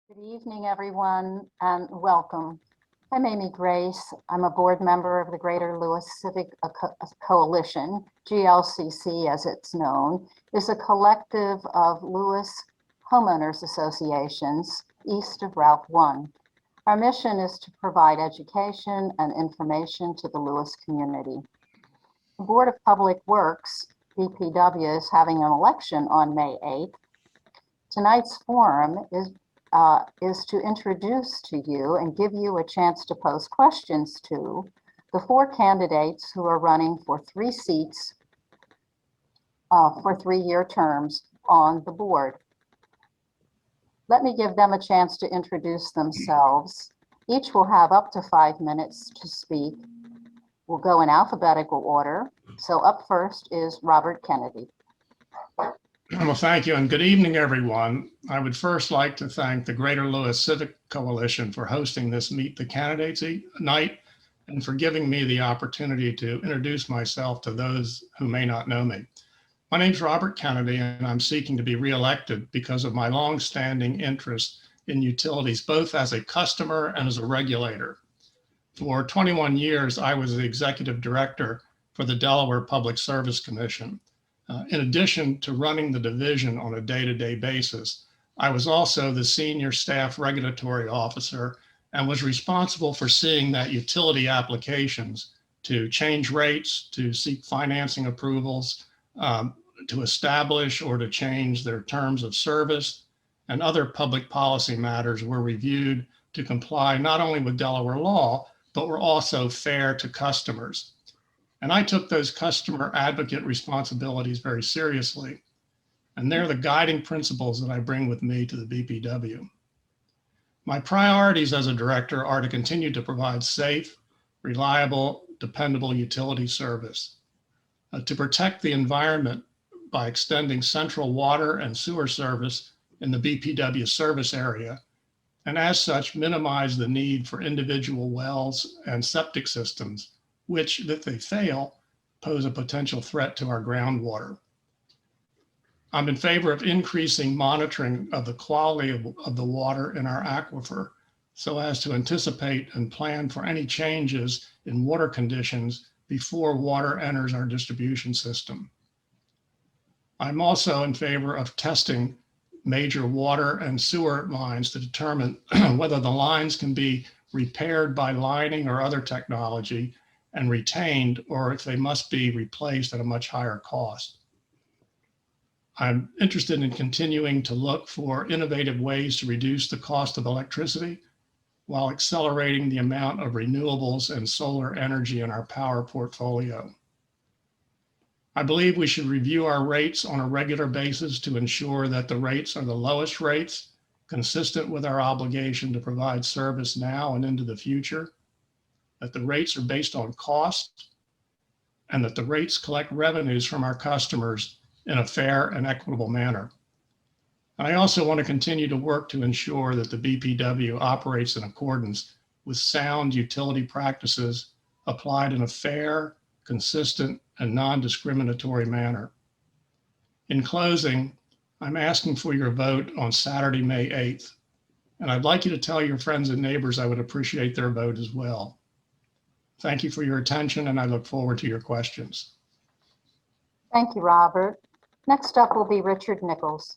Good evening, everyone, and welcome. I'm Amy Grace. I'm a board member of the Greater Lewes Civic Coalition. GLCC, as it's known, is a collective of Lewes homeowners associations east of Route 1. Our mission is to provide education and information to the Lewes community. The Board of Public Works, BPW, is having an election on May 8th. Tonight's forum is to introduce to you and give you a chance to pose questions to the four candidates who are running for 3 seats for 3-year terms on the board. Let me give them a chance to introduce themselves. Each will have up to 5 minutes to speak. We'll go in alphabetical order. So up first is Robert Kennedy. Well, thank you, and good evening, everyone. I would first like to thank the Greater Lewes Civic Coalition for hosting this Meet the Candidates night and for giving me the opportunity to introduce myself to those who may not know me. My name is Robert Kennedy, and I'm seeking to be reelected because of my long-standing interest in utilities, both as a customer and as a regulator. For 21 years, I was the executive director for the Delaware Public Service Commission. In addition to running the division on a day-to-day basis, I was also the senior staff regulatory officer and was responsible for seeing that utility applications to change rates, to seek financing approvals, to establish or to change their terms of service, and other public policy matters were reviewed to comply not only with Delaware law, but were also fair to customers. And I took those customer advocate responsibilities very seriously. And they're the guiding principles that I bring with me to the BPW. My priorities as a director are to continue to provide safe, reliable, dependable utility service, to protect the environment by extending central water and sewer service in the BPW service area, and as such, minimize the need for individual wells and septic systems, which, if they fail, pose a potential threat to our groundwater. I'm in favor of increasing monitoring of the quality of the water in our aquifer so as to anticipate and plan for any changes in water conditions before water enters our distribution system. I'm also in favor of testing major water and sewer lines to determine whether the lines can be repaired by lining or other technology and retained, or if they must be replaced at a much higher cost. I'm interested in continuing to look for innovative ways to reduce the cost of electricity while accelerating the amount of renewables and solar energy in our power portfolio. I believe we should review our rates on a regular basis to ensure that the rates are the lowest rates, consistent with our obligation to provide service now and into the future, that the rates are based on cost, and that the rates collect revenues from our customers in a fair and equitable manner. And I also want to continue to work to ensure that the BPW operates in accordance with sound utility practices applied in a fair, consistent, and non-discriminatory manner. In closing, I'm asking for your vote on Saturday, May 8th, and I'd like you to tell your friends and neighbors I would appreciate their vote as well. Thank you for your attention, and I look forward to your questions. Thank you, Robert. Next up will be Richard Nichols.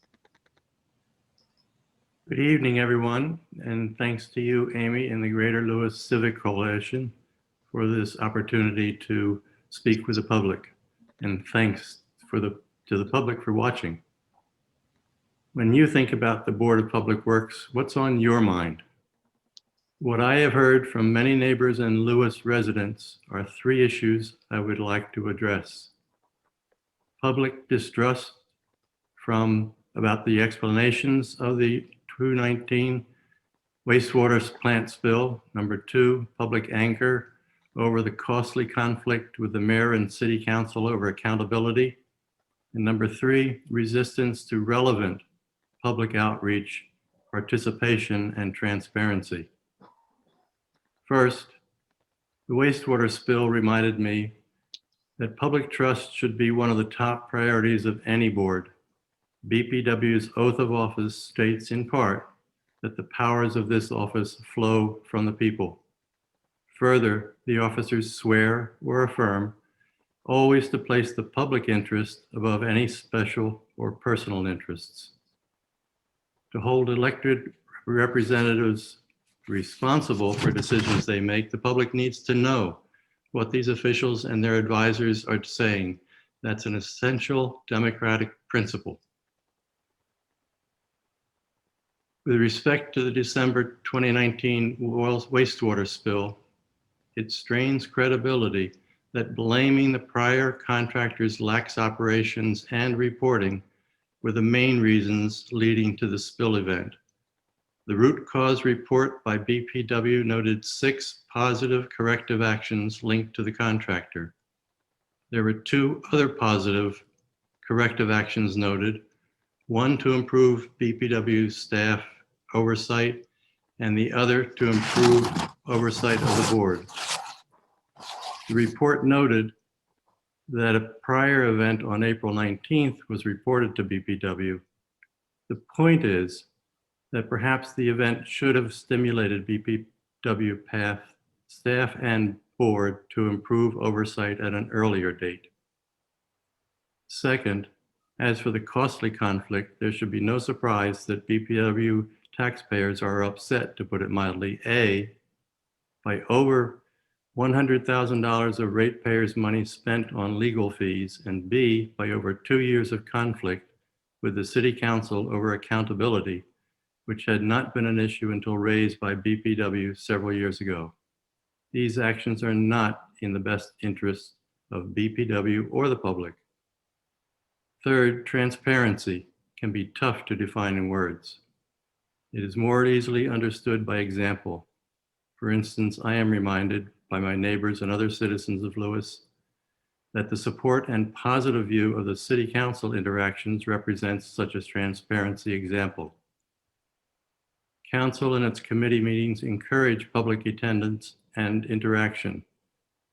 Good evening, everyone, and thanks to you, Amy, and the Greater Lewes Civic Coalition for this opportunity to speak with the public. And thanks to the public for watching. When you think about the Board of Public Works, what's on your mind? What I have heard from many neighbors and Lewes residents are 3 issues I would like to address. Public distrust about the explanations of the 2019 wastewater plant spill. Number 2, public anger over the costly conflict with the mayor and city council over accountability. And number 3, resistance to relevant public outreach, participation, and transparency. First, the wastewater spill reminded me that public trust should be one of the top priorities of any board. BPW's oath of office states in part that the powers of this office flow from the people. Further, the officers swear or affirm always to place the public interest above any special or personal interests. To hold elected representatives responsible for decisions they make, the public needs to know what these officials and their advisors are saying. That's an essential democratic principle. With respect to the December 2019 wastewater spill, it strains credibility that blaming the prior contractor's lax operations and reporting were the main reasons leading to the spill event. The root cause report by BPW noted 6 positive corrective actions linked to the contractor. There were 2 other positive corrective actions noted, one to improve BPW staff oversight and the other to improve oversight of the board. The report noted that a prior event on April 19th was reported to BPW. The point is that perhaps the event should have stimulated BPW staff and board to improve oversight at an earlier date. Second, as for the costly conflict, there should be no surprise that BPW taxpayers are upset, to put it mildly, A, by over $100,000 of ratepayers' money spent on legal fees, and B, by over 2 years of conflict with the City Council over accountability, which had not been an issue until raised by BPW several years ago. These actions are not in the best interest of BPW or the public. Third, transparency can be tough to define in words. It is more easily understood by example. For instance, I am reminded by my neighbors and other citizens of Lewes that the support and positive view of the City Council interactions represents such a transparency example. Council and its committee meetings encourage public attendance and interaction.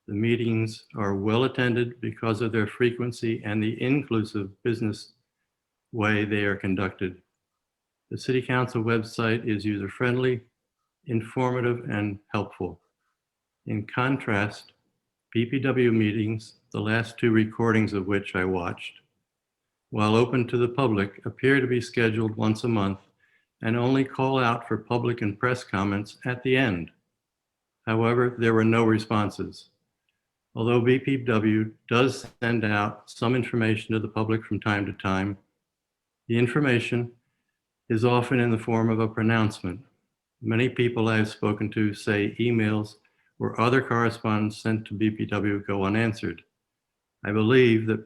The meetings are well attended because of their frequency and the inclusive business way they are conducted. The City Council website is user-friendly, informative, and helpful. In contrast, BPW meetings, the last 2 recordings of which I watched, while open to the public, appear to be scheduled once a month and only call out for public and press comments at the end. However, there were no responses. Although BPW does send out some information to the public from time to time, the information is often in the form of a pronouncement. Many people I have spoken to say emails or other correspondence sent to BPW go unanswered. I believe that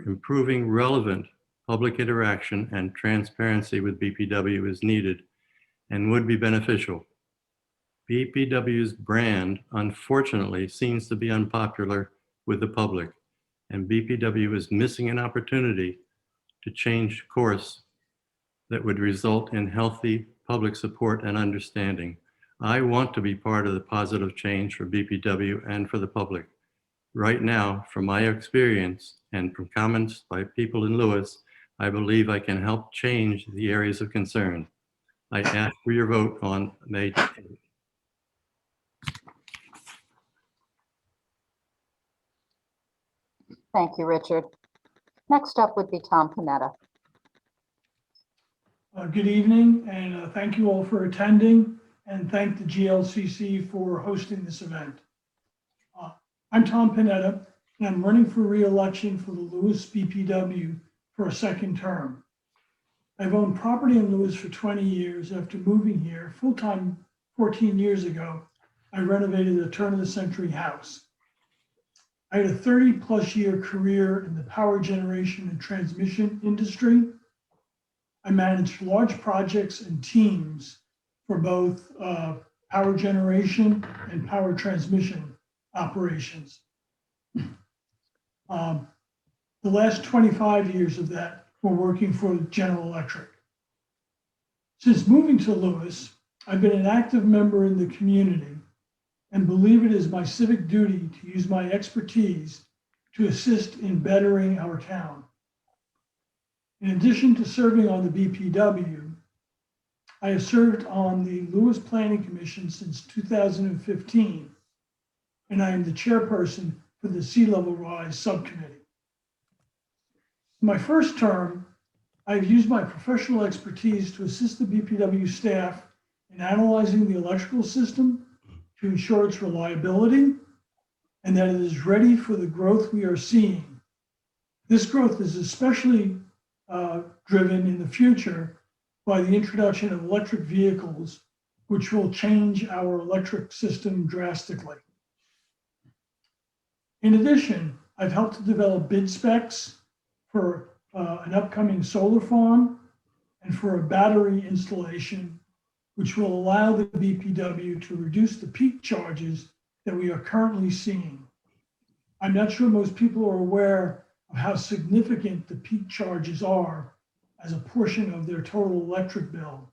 improving relevant public interaction and transparency with BPW is needed and would be beneficial. BPW's brand, unfortunately, seems to be unpopular with the public, and BPW is missing an opportunity to change course that would result in healthy public support and understanding. I want to be part of the positive change for BPW and for the public. Right now, from my experience and from comments by people in Lewes, I believe I can help change the areas of concern. I ask for your vote on May 8th. Thank you, Richard. Next up would be Tom Panetta. Good evening, and thank you all for attending, and thank the GLCC for hosting this event. I'm Tom Panetta, and I'm running for re-election for the Lewes BPW for a second term. I've owned property in Lewes for 20 years. After moving here full-time 14 years ago, I renovated a turn-of-the-century house. I had a 30-plus year career in the power generation and transmission industry. I managed large projects and teams for both power generation and power transmission operations. The last 25 years of that were working for General Electric. Since moving to Lewes, I've been an active member in the community and believe it is my civic duty to use my expertise to assist in bettering our town. In addition to serving on the BPW, I have served on the Lewes Planning Commission since 2015, and I am the chairperson for the Sea Level Rise Subcommittee. In my first term, I've used my professional expertise to assist the BPW staff in analyzing the electrical system to ensure its reliability and that it is ready for the growth we are seeing. This growth is especially driven in the future by the introduction of electric vehicles, which will change our electric system drastically. In addition, I've helped to develop bid specs for an upcoming solar farm and for a battery installation, which will allow the BPW to reduce the peak charges that we are currently seeing. I'm not sure most people are aware of how significant the peak charges are as a portion of their total electric bill.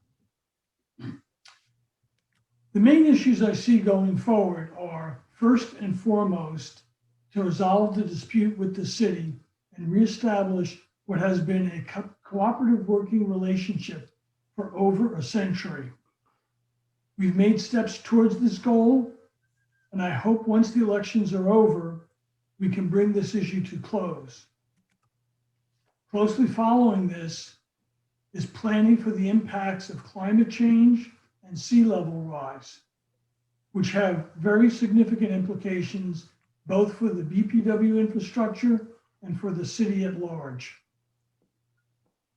The main issues I see going forward are, first and foremost, to resolve the dispute with the city and reestablish what has been a cooperative working relationship for over a century. We've made steps towards this goal, and I hope once the elections are over, we can bring this issue to close. Closely following this is planning for the impacts of climate change and sea level rise, which have very significant implications both for the BPW infrastructure and for the city at large.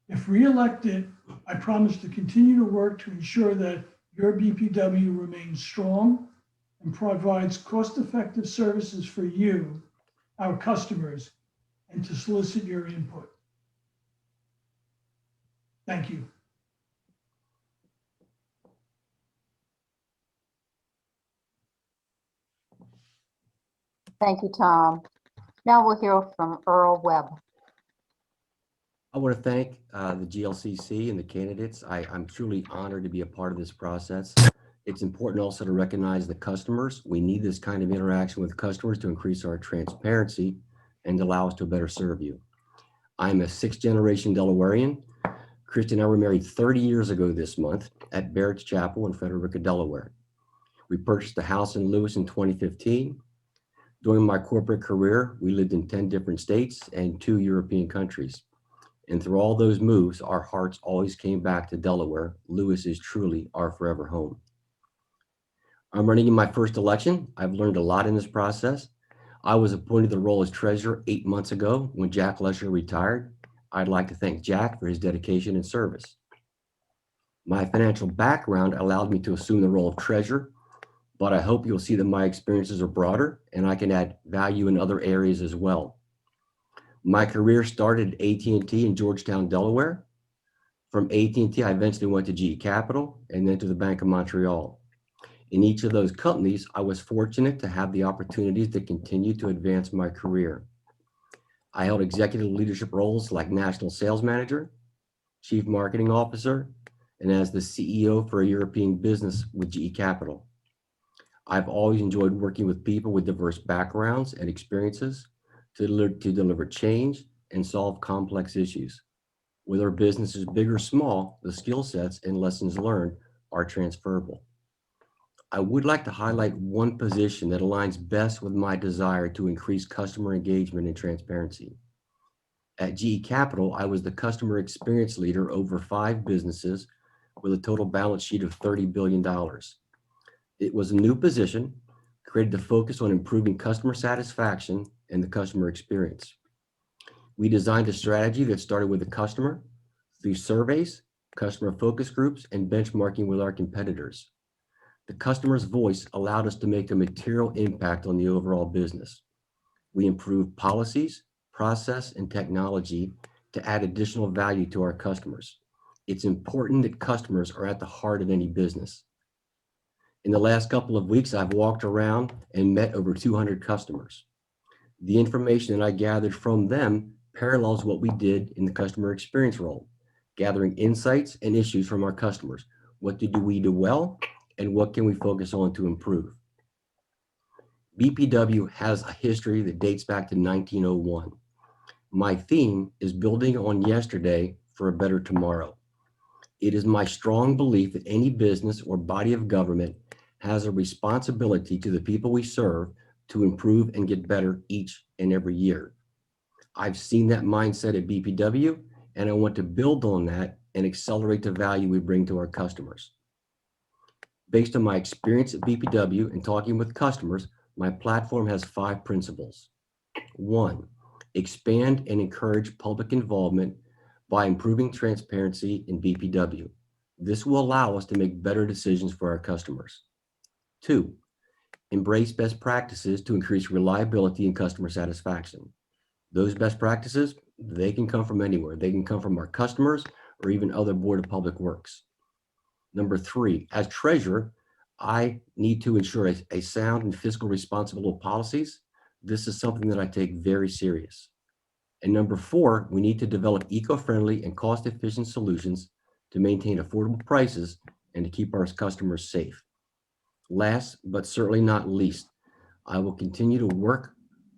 If re-elected, I promise to continue to work to ensure that your BPW remains strong and provides cost-effective services for you, our customers, and to solicit your input. Thank you. Thank you, Tom. Now we'll hear from Earl Webb. I want to thank the GLCC and the candidates. I'm truly honored to be a part of this process. It's important also to recognize the customers. We need this kind of interaction with customers to increase our transparency and allow us to better serve you. I'm a sixth-generation Delawarean. Christy and I were married 30 years ago this month at Barrett's Chapel in Frederica, Delaware. We purchased a house in Lewes in 2015. During my corporate career, we lived in 10 different states and 2 European countries. And through all those moves, our hearts always came back to Delaware. Lewes is truly our forever home. I'm running in my first election. I've learned a lot in this process. I was appointed to the role as treasurer 8 months ago when Jack Lesher retired. I'd like to thank Jack for his dedication and service. My financial background allowed me to assume the role of treasurer, but I hope you'll see that my experiences are broader and I can add value in other areas as well. My career started at AT&T in Georgetown, Delaware. From AT&T, I eventually went to GE Capital and then to the Bank of Montreal. In each of those companies, I was fortunate to have the opportunities to continue to advance my career. I held executive leadership roles like National Sales Manager, Chief Marketing Officer, and as the CEO for a European business with GE Capital. I've always enjoyed working with people with diverse backgrounds and experiences to deliver change and solve complex issues. Whether a business is big or small, the skill sets and lessons learned are transferable. I would like to highlight one position that aligns best with my desire to increase customer engagement and transparency. At GE Capital, I was the customer experience leader over 5 businesses with a total balance sheet of $30 billion. It was a new position, created to focus on improving customer satisfaction and the customer experience. We designed a strategy that started with the customer through surveys, customer focus groups, and benchmarking with our competitors. The customer's voice allowed us to make a material impact on the overall business. We improved policies, process, and technology to add additional value to our customers. It's important that customers are at the heart of any business. In the last couple of weeks, I've walked around and met over 200 customers. The information that I gathered from them parallels what we did in the customer experience role, gathering insights and issues from our customers. What do we do well, and what can we focus on to improve? BPW has a history that dates back to 1901. My theme is building on yesterday for a better tomorrow. It is my strong belief that any business or body of government has a responsibility to the people we serve to improve and get better each and every year. I've seen that mindset at BPW, and I want to build on that and accelerate the value we bring to our customers. Based on my experience at BPW and talking with customers, my platform has 5 principles. 1, expand and encourage public involvement by improving transparency in BPW. This will allow us to make better decisions for our customers. 2, embrace best practices to increase reliability and customer satisfaction. Those best practices, they can come from anywhere. They can come from our customers or even other Board of Public Works. Number 3, as treasurer, I need to ensure a sound and fiscal responsible policies. This is something that I take very serious. And number 4, we need to develop eco-friendly and cost-efficient solutions to maintain affordable prices and to keep our customers safe. Last, but certainly not least, I will continue to work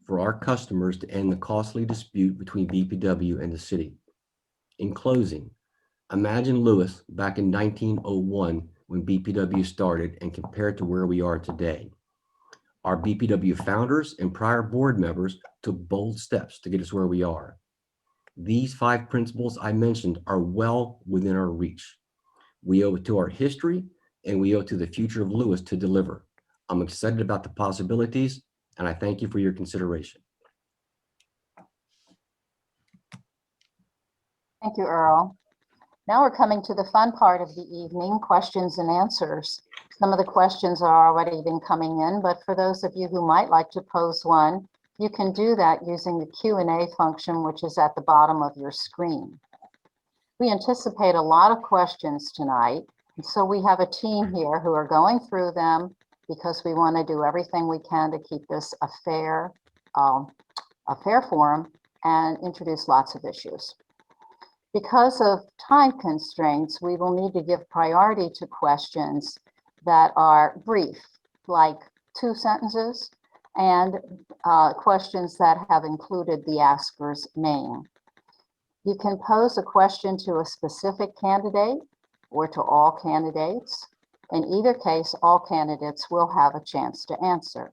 for our customers to end the costly dispute between BPW and the city. In closing, imagine Lewes back in 1901 when BPW started and compare it to where we are today. Our BPW founders and prior board members took bold steps to get us where we are. These 5 principles I mentioned are well within our reach. We owe it to our history and we owe it to the future of Lewes to deliver. I'm excited about the possibilities and I thank you for your consideration. Thank you, Earl. Now we're coming to the fun part of the evening, questions and answers. Some of the questions are already been coming in, but for those of you who might like to pose one, you can do that using the Q&A function, which is at the bottom of your screen. We anticipate a lot of questions tonight, and so we have a team here who are going through them because we want to do everything we can to keep this a fair forum and introduce lots of issues. Because of time constraints, we will need to give priority to questions that are brief, like 2 sentences, and questions that have included the asker's name. You can pose a question to a specific candidate or to all candidates. In either case, all candidates will have a chance to answer.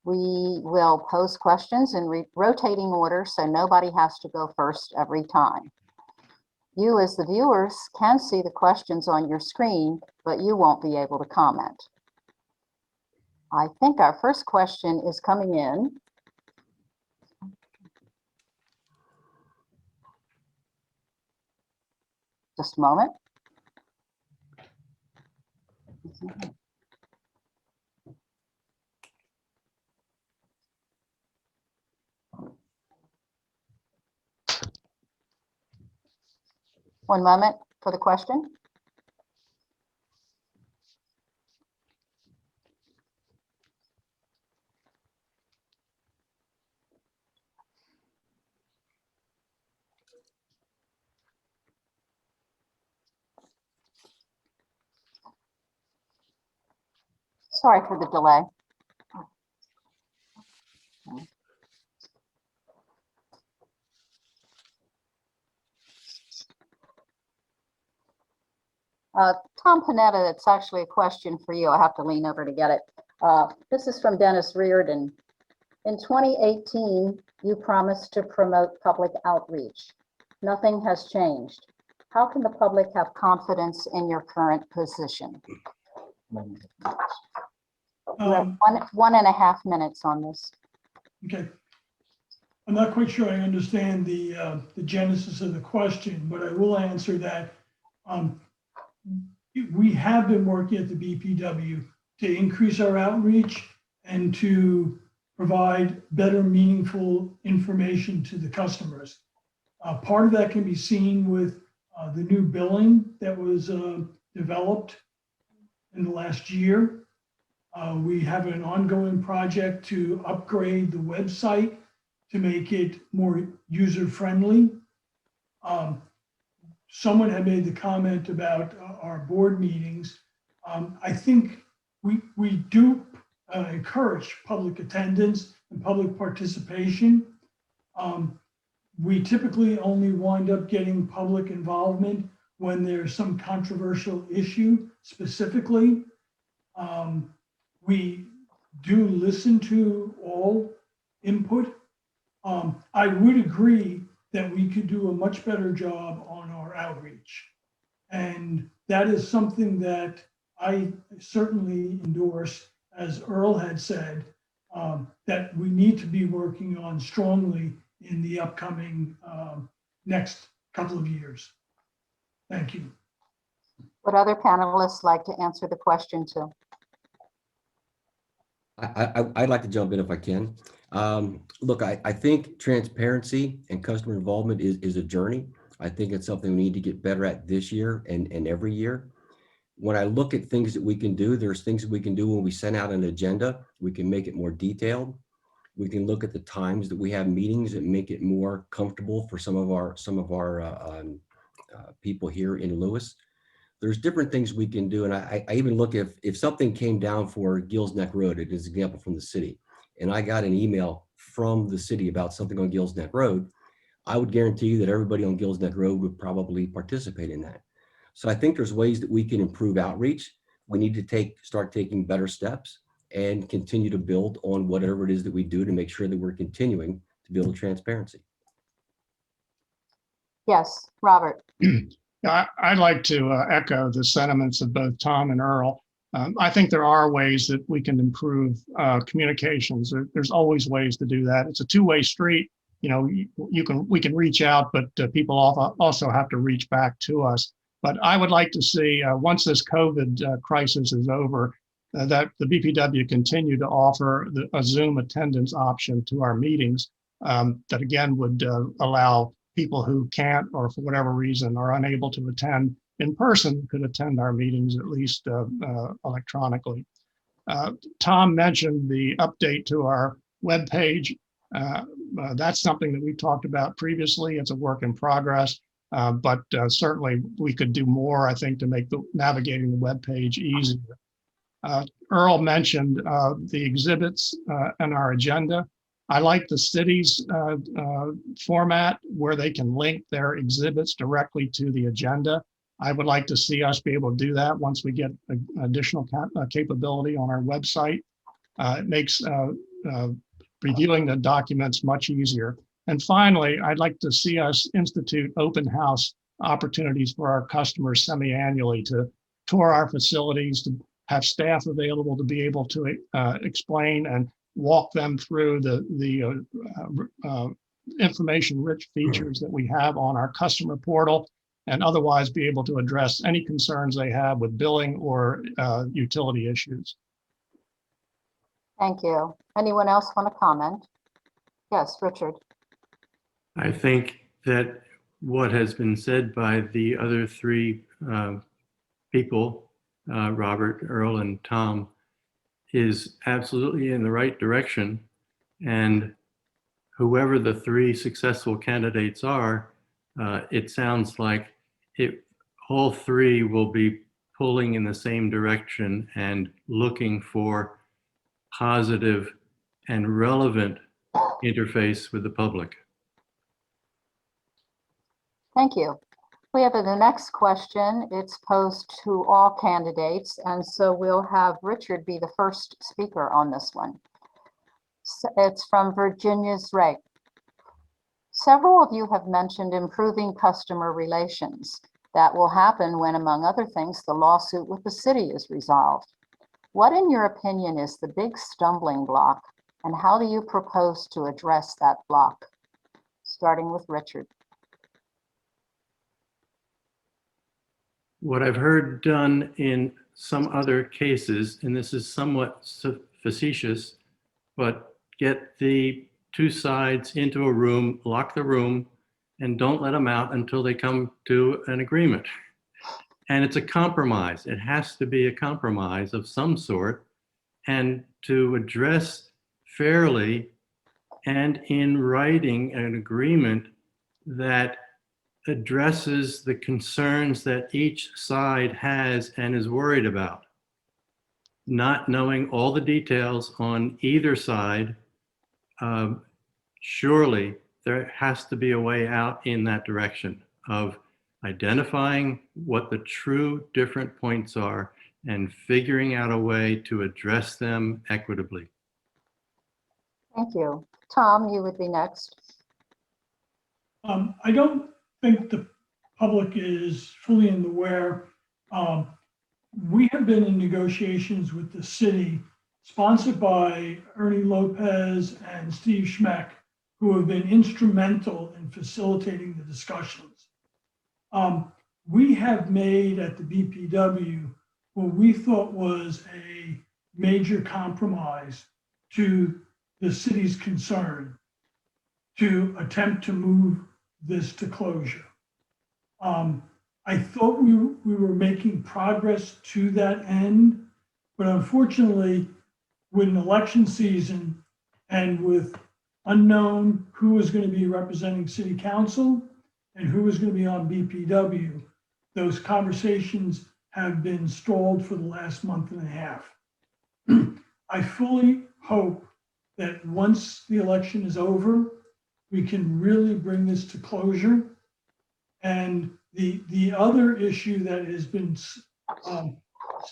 We will pose questions in rotating order, so nobody has to go first every time. You as the viewers can see the questions on your screen, but you won't be able to comment. I think our first question is coming in. Just a moment. One moment for the question. Sorry for the delay. Tom Panetta, it's actually a question for you. I have to lean over to get it. This is from Dennis Reardon. In 2018, you promised to promote public outreach. Nothing has changed. How can the public have confidence in your current position? We have 1.5 minutes on this. Okay. I'm not quite sure I understand the genesis of the question, but I will answer that. We have been working at the BPW to increase our outreach and to provide better, meaningful information to the customers. Part of that can be seen with the new billing that was developed in the last year. We have an ongoing project to upgrade the website to make it more user-friendly. Someone had made the comment about our board meetings. I think we do encourage public attendance and public participation. We typically only wind up getting public involvement when there's some controversial issue specifically. We do listen to all input. I would agree that we could do a much better job on our outreach. And that is something that I certainly endorse, as Earl had said, that we need to be working on strongly in the upcoming next couple of years. Thank you. Would other panelists like to answer the question too? I'd like to jump in if I can. Look, I think transparency and customer involvement is a journey. I think it's something we need to get better at this year and every year. When I look at things that we can do, there's things that we can do when we send out an agenda. We can make it more detailed. We can look at the times that we have meetings and make it more comfortable for some of our people here in Lewes. There's different things we can do. And I even look if something came down for Gills Neck Road, it is an example from the city, and I got an email from the city about something on Gills Neck Road, I would guarantee you that everybody on Gills Neck Road would probably participate in that. So I think there's ways that we can improve outreach. We need to start taking better steps and continue to build on whatever it is that we do to make sure that we're continuing to build transparency. Yes, Robert. I'd like to echo the sentiments of both Tom and Earl. I think there are ways that we can improve communications. There's always ways to do that. It's a two-way street. You know, we can reach out, but people also have to reach back to us. But I would like to see once this COVID crisis is over, that the BPW continue to offer a Zoom attendance option to our meetings that again would allow people who can't or for whatever reason are unable to attend in person could attend our meetings at least electronically. Tom mentioned the update to our webpage. That's something that we've talked about previously. It's a work in progress, but certainly we could do more, I think, to make navigating the webpage easier. Earl mentioned the exhibits and our agenda. I like the city's format where they can link their exhibits directly to the agenda. I would like to see us be able to do that once we get additional capability on our website. It makes reviewing the documents much easier. And finally, I'd like to see us institute open house opportunities for our customers semi-annually to tour our facilities, to have staff available to be able to explain and walk them through the information-rich features that we have on our customer portal, and otherwise be able to address any concerns they have with billing or utility issues. Thank you. Anyone else want to comment? Yes, Richard. I think that what has been said by the other three people, Robert, Earl, and Tom, is absolutely in the right direction. And whoever the three successful candidates are, it sounds like all three will be pulling in the same direction and looking for positive and relevant interface with the public. Thank you. We have the next question. It's posed to all candidates, and so we'll have Richard be the first speaker on this one. So it's from Virginia's Ray. Several of you have mentioned improving customer relations. That will happen when, among other things, the lawsuit with the city is resolved. What, in your opinion, is the big stumbling block, and how do you propose to address that block? Starting with Richard. What I've heard done in some other cases, and this is somewhat facetious, but get the two sides into a room, lock the room, and don't let them out until they come to an agreement. And it's a compromise. It has to be a compromise of some sort, and to address fairly and in writing an agreement that addresses the concerns that each side has and is worried about. Not knowing all the details on either side, surely there has to be a way out in that direction of identifying what the true different points are and figuring out a way to address them equitably. Thank you. Tom, you would be next. I don't think the public is fully in the aware. We have been in negotiations with the city, sponsored by Ernie Lopez and Steve Schmeck, who have been instrumental in facilitating the discussions. We have made at the BPW what we thought was a major compromise to the city's concern to attempt to move this to closure. I thought we were making progress to that end, but unfortunately, with an election season and with unknown who was going to be representing city council and who was going to be on BPW, those conversations have been stalled for the last month and a half. I fully hope that once the election is over, we can really bring this to closure. And the other issue that has been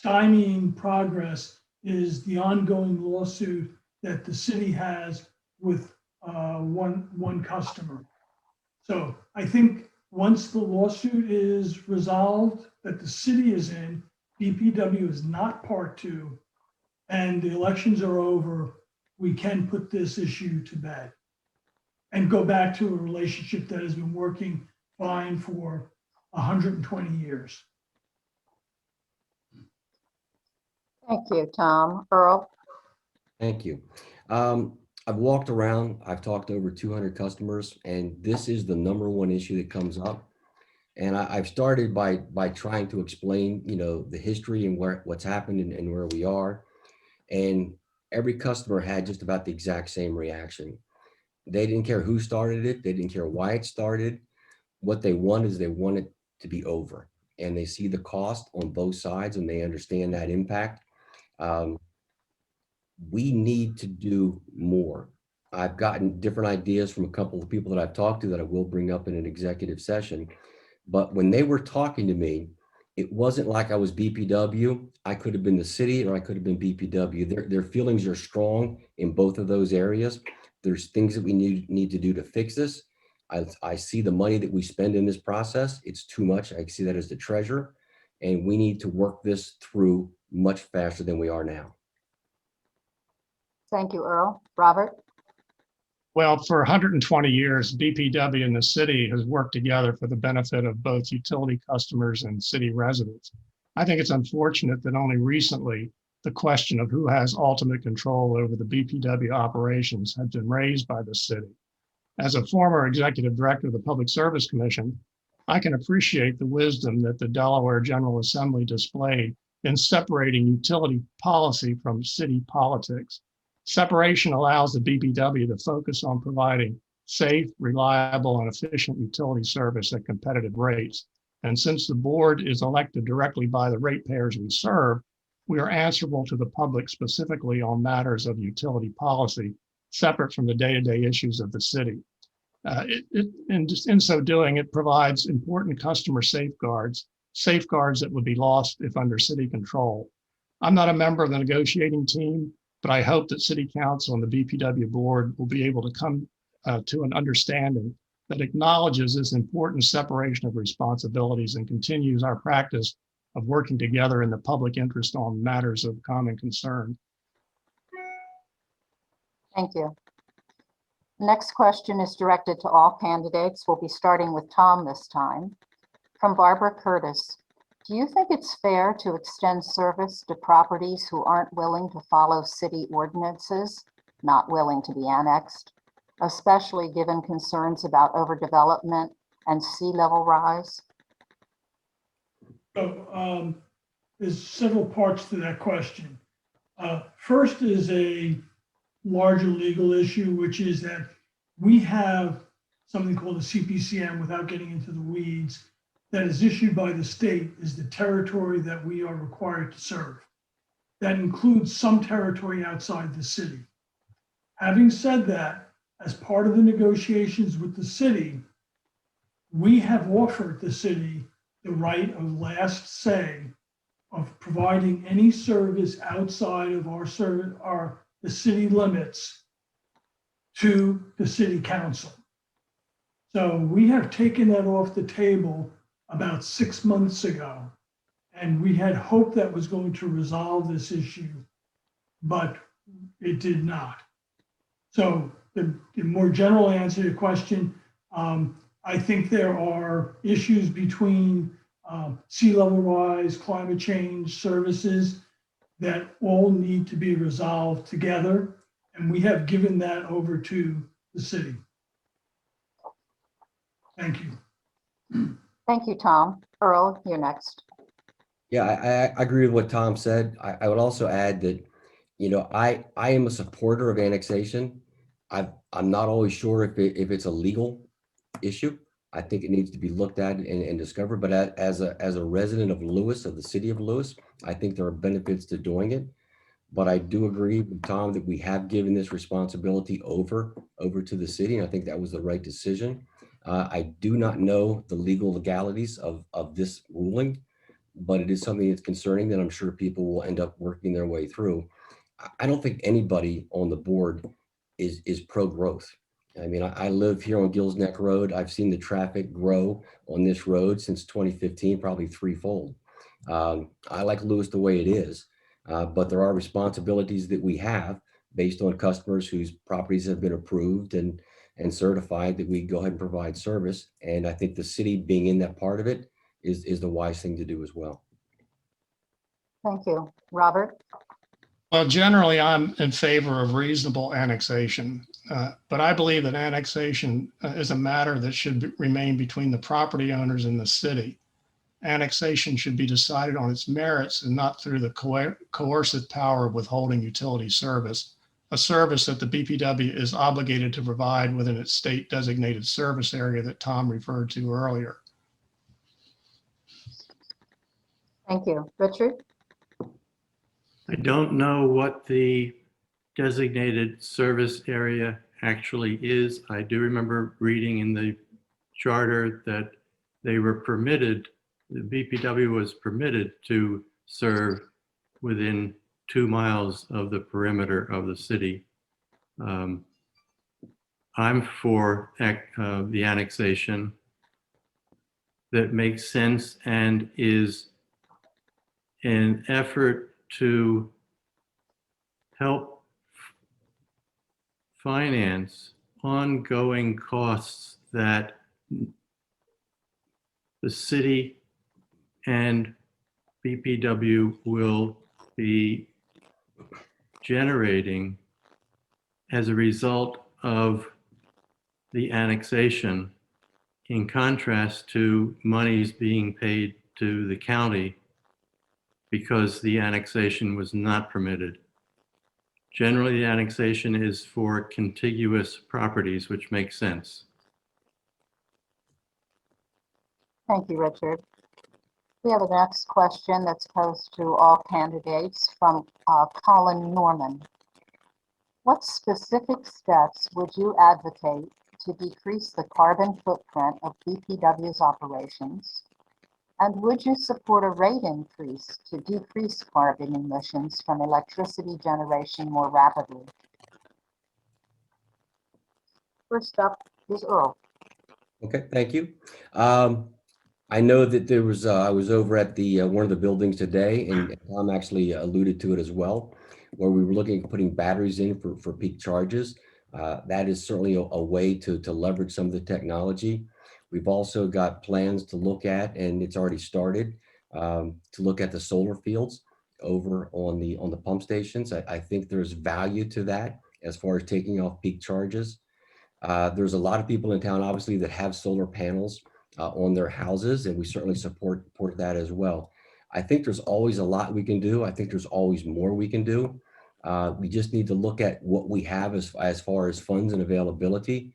stymieing progress is the ongoing lawsuit that the city has with one customer. So I think once the lawsuit is resolved, that the city is in, BPW is not part two, and the elections are over, we can put this issue to bed and go back to a relationship that has been working fine for 120 years. Thank you, Tom. Earl? Thank you. I've walked around, I've talked to over 200 customers, and this is the number one issue that comes up. And I've started by trying to explain, the history and what's happened and where we are. And every customer had just about the exact same reaction. They didn't care who started it. They didn't care why it started. What they want is they want it to be over. And they see the cost on both sides and they understand that impact. We need to do more. I've gotten different ideas from a couple of people that I've talked to that I will bring up in an executive session. But when they were talking to me, it wasn't like I was BPW. I could have been the city or I could have been BPW. Their feelings are strong in both of those areas. There's things that we need to do to fix this. I see the money that we spend in this process. It's too much. I see that as the treasure. And we need to work this through much faster than we are now. Thank you, Earl. Robert? Well, for 120 years, BPW and the city has worked together for the benefit of both utility customers and city residents. I think it's unfortunate that only recently the question of who has ultimate control over the BPW operations has been raised by the city. As a former executive director of the Public Service Commission, I can appreciate the wisdom that the Delaware General Assembly displayed in separating utility policy from city politics. Separation allows the BPW to focus on providing safe, reliable, and efficient utility service at competitive rates. And since the board is elected directly by the ratepayers we serve, we are answerable to the public specifically on matters of utility policy, separate from the day-to-day issues of the city. In so doing, it provides important customer safeguards that would be lost if under city control. I'm not a member of the negotiating team, but I hope that City Council and the BPW board will be able to come to an understanding that acknowledges this important separation of responsibilities and continues our practice of working together in the public interest on matters of common concern. Thank you. Next question is directed to all candidates. We'll be starting with Tom this time. From Barbara Curtis. Do you think it's fair to extend service to properties who aren't willing to follow city ordinances, not willing to be annexed, especially given concerns about overdevelopment and sea level rise? So there's several parts to that question. First is a larger legal issue, which is that we have something called a CPCM, without getting into the weeds, that is issued by the state is the territory that we are required to serve. That includes some territory outside the city. Having said that, as part of the negotiations with the city, we have offered the city the right of last say of providing any service outside of the city limits to the city council. So we have taken that off the table about 6 months ago. And we had hoped that was going to resolve this issue, but it did not. So the more general answer to your question, I think there are issues between sea level rise, climate change services that all need to be resolved together. And we have given that over to the city. Thank you. Thank you, Tom. Earl, you're next. Yeah, I agree with what Tom said. I would also add that, you know, I am a supporter of annexation. I'm not always sure if it's a legal issue. I think it needs to be looked at and discovered. But as a resident of Lewes, of the city of Lewes, I think there are benefits to doing it. But I do agree with Tom that we have given this responsibility over to the city, and I think that was the right decision. I do not know the legal legalities of this ruling, but it is something that's concerning that I'm sure people will end up working their way through. I don't think anybody on the board is pro-growth. I mean, I live here on Gills Neck Road. I've seen the traffic grow on this road since 2015, probably threefold. I like Lewes the way it is, but there are responsibilities that we have based on customers whose properties have been approved and certified that we go ahead and provide service. And I think the city being in that part of it is the wise thing to do as well. Thank you. Robert? Well, generally, I'm in favor of reasonable annexation, but I believe that annexation is a matter that should remain between the property owners and the city. Annexation should be decided on its merits and not through the coercive power of withholding utility service, a service that the BPW is obligated to provide within its state designated service area that Tom referred to earlier. Thank you. Richard? I don't know what the designated service area actually is. I do remember reading in the charter that they were permitted, the BPW was permitted to serve within 2 miles of the perimeter of the city. I'm for the annexation that makes sense and is an effort to help finance ongoing costs that the city and BPW will be generating as a result of the annexation, in contrast to monies being paid to the county because the annexation was not permitted. Generally, the annexation is for contiguous properties, which makes sense. Thank you, Richard. We have a next question that's posed to all candidates from Colin Norman. What specific steps would you advocate to decrease the carbon footprint of BPW's operations? And would you support a rate increase to decrease carbon emissions from electricity generation more rapidly? First up is Earl. Okay, thank you. I know that there was, I was over at the one of the buildings today, and Tom actually alluded to it as well, where we were looking at putting batteries in for peak charges. That is certainly a way to leverage some of the technology. We've also got plans to look at, and it's already started, to look at the solar fields over on the pump stations. I think there's value to that as far as taking off peak charges. There's a lot of people in town, obviously, that have solar panels on their houses, and we certainly support that as well. I think there's always a lot we can do. I think there's always more we can do. We just need to look at what we have as far as funds and availability.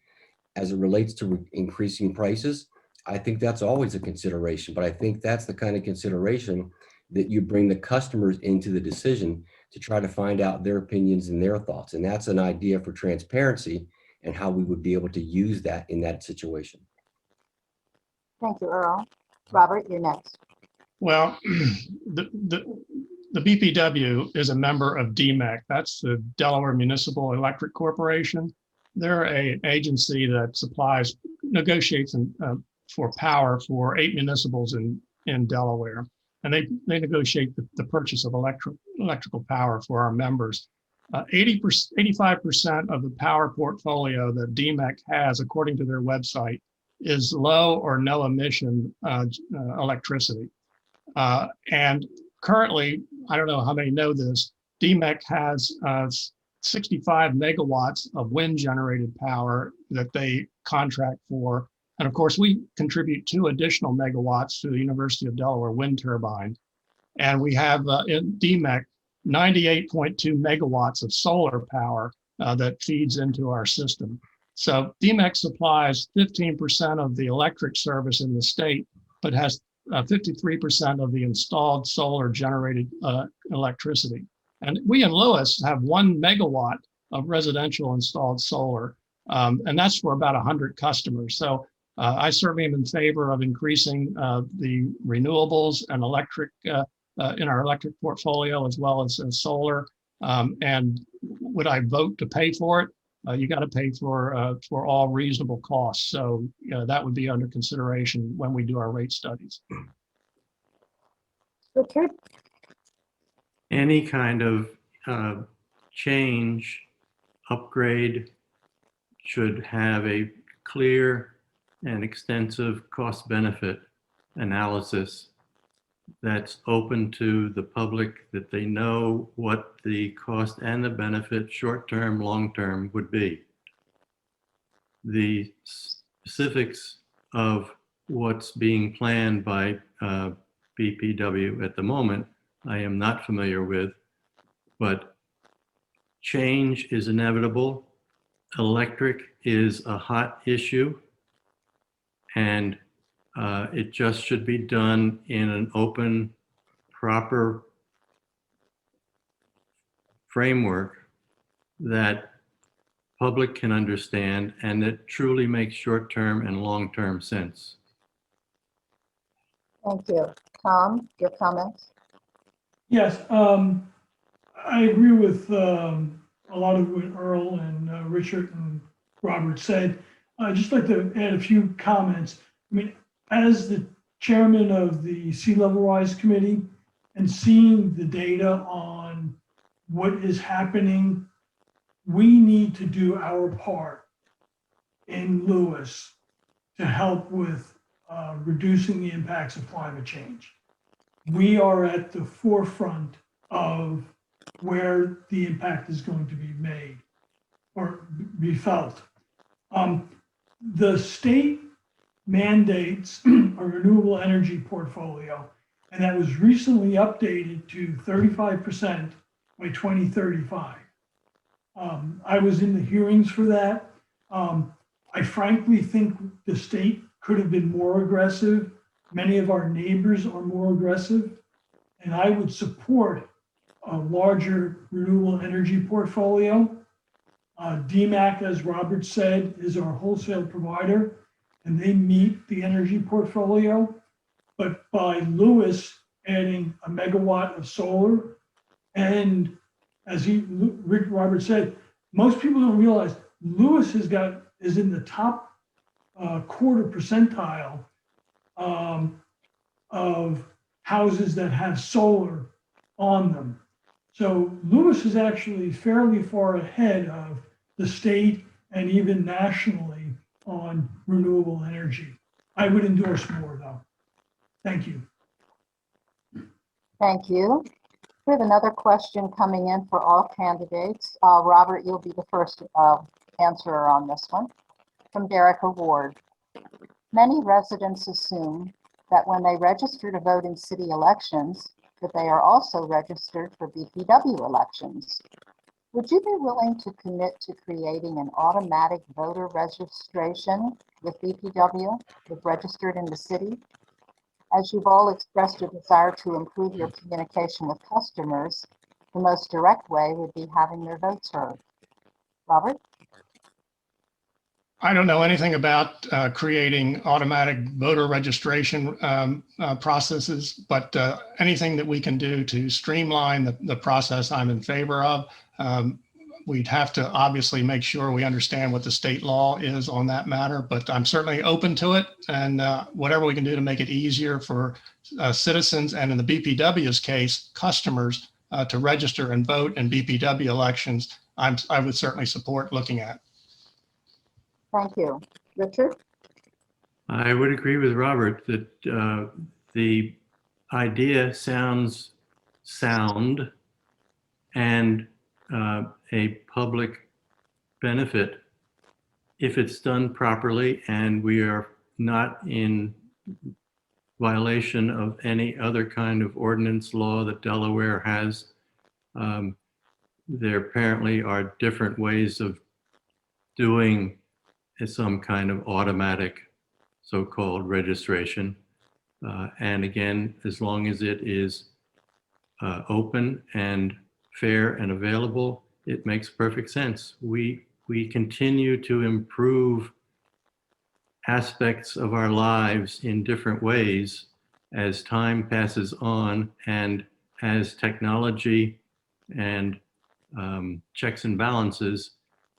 As it relates to increasing prices, I think that's always a consideration, but I think that's the kind of consideration that you bring the customers into the decision to try to find out their opinions and their thoughts. And that's an idea for transparency and how we would be able to use that in that situation. Thank you, Earl. Robert, you're next. Well, the BPW is a member of DMEC. That's the Delaware Municipal Electric Corporation. They're an agency that negotiates for power for 8 municipals in Delaware. And they negotiate the purchase of electrical power for our members. 85% of the power portfolio that DMEC has, according to their website, is low or no emission electricity. And currently, I don't know how many know this, DMEC has 65 megawatts of wind generated power that they contract for. And of course, we contribute 2 additional megawatts to the University of Delaware wind turbine. And we have in DMEC 98.2 megawatts of solar power that feeds into our system. So DMEC supplies 15% of the electric service in the state, but has 53% of the installed solar generated electricity. And we in Lewes have 1 megawatt of residential installed solar, and that's for about 100 customers. So I certainly am in favor of increasing the renewables and electric in our electric portfolio, as well as solar. And would I vote to pay for it? You got to pay for all reasonable costs. So that would be under consideration when we do our rate studies. Richard? Any kind of change, upgrade should have a clear and extensive cost benefit analysis that's open to the public, that they know what the cost and the benefit, short-term, long-term, would be. The specifics of what's being planned by BPW at the moment, I am not familiar with, but change is inevitable. Electric is a hot issue, and it just should be done in an open, proper framework that public can understand and that truly makes short-term and long-term sense. Thank you. Tom, your comments? Yes, I agree with a lot of what Earl and Richard and Robert said. I'd just like to add a few comments. I mean, as the chairman of the Sea Level Rise Committee and seeing the data on what is happening, we need to do our part in Lewes to help with reducing the impacts of climate change. We are at the forefront of where the impact is going to be made or be felt. The state mandates a renewable energy portfolio, and that was recently updated to 35% by 2035. I was in the hearings for that. I frankly think the state could have been more aggressive. Many of our neighbors are more aggressive, and I would support a larger renewable energy portfolio. DMAC, as Robert said, is our wholesale provider, and they meet the energy portfolio. But by Lewes adding a megawatt of solar, and as Robert said, most people don't realize Lewes is in the top quarter percentile of houses that have solar on them. So Lewes is actually fairly far ahead of the state and even nationally on renewable energy. I would endorse more though. Thank you. Thank you. We have another question coming in for all candidates. Robert, you'll be the first answerer on this one. From Derek Award. Many residents assume that when they register to vote in city elections, that they are also registered for BPW elections. Would you be willing to commit to creating an automatic voter registration with BPW, if registered in the city? As you've all expressed a desire to improve your communication with customers, the most direct way would be having their votes heard. Robert? I don't know anything about creating automatic voter registration processes, but anything that we can do to streamline the process, I'm in favor of. We'd have to obviously make sure we understand what the state law is on that matter, but I'm certainly open to it. And whatever we can do to make it easier for citizens, and in the BPW's case, customers to register and vote in BPW elections, I would certainly support looking at. Thank you. Richard? I would agree with Robert that the idea sounds sound and a public benefit if it's done properly and we are not in violation of any other kind of ordinance law that Delaware has. There apparently are different ways of doing some kind of automatic so-called registration. And again, as long as it is open and fair and available, it makes perfect sense. We continue to improve aspects of our lives in different ways as time passes on and as technology and checks and balances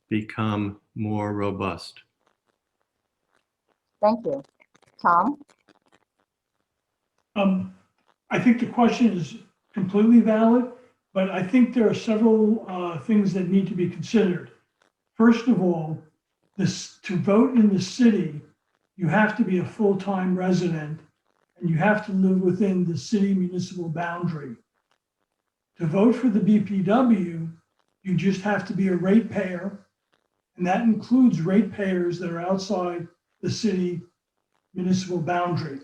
become more robust. Thank you. Tom? I think the question is completely valid, but I think there are several things that need to be considered. First of all, to vote in the city, you have to be a full-time resident and you have to live within the city municipal boundary. To vote for the BPW, you just have to be a ratepayer, and that includes ratepayers that are outside the city municipal boundary.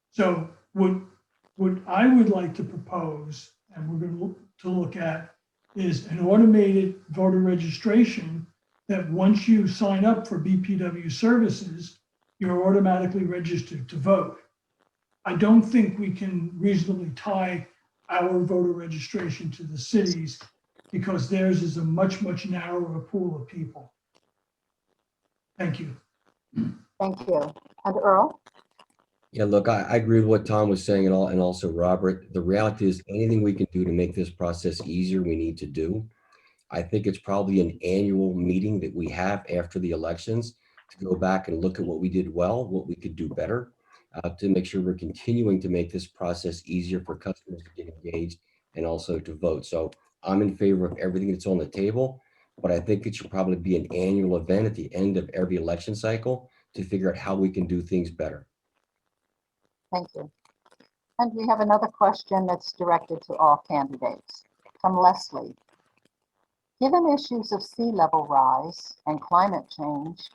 So what I would like to propose, and we're going to look at, is an automated voter registration that once you sign up for BPW services, you're automatically registered to vote. I don't think we can reasonably tie our voter registration to the cities because theirs is a much, much narrower pool of people. Thank you. Thank you. And Earl? Yeah, look, I agree with what Tom was saying and also Robert. The reality is anything we can do to make this process easier, we need to do. I think it's probably an annual meeting that we have after the elections to go back and look at what we did well, what we could do better, to make sure we're continuing to make this process easier for customers to get engaged and also to vote. So I'm in favor of everything that's on the table, but I think it should probably be an annual event at the end of every election cycle to figure out how we can do things better. Thank you. And we have another question that's directed to all candidates from Leslie. Given issues of sea level rise and climate change,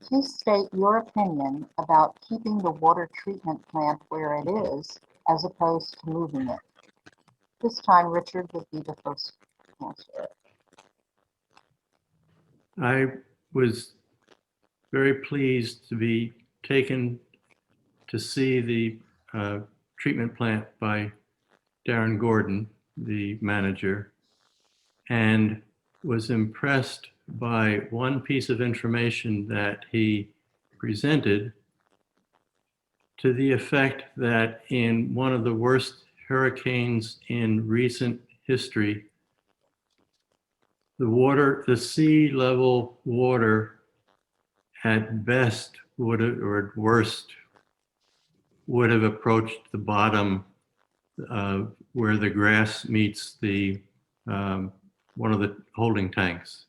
please state your opinion about keeping the water treatment plant where it is as opposed to moving it. This time, Richard would be the first to answer it. I was very pleased to be taken to see the treatment plant by Darren Gordon, the manager, and was impressed by one piece of information that he presented to the effect that in one of the worst hurricanes in recent history, the sea level water at best would have, or at worst, would have approached the bottom where the grass meets the one of the holding tanks.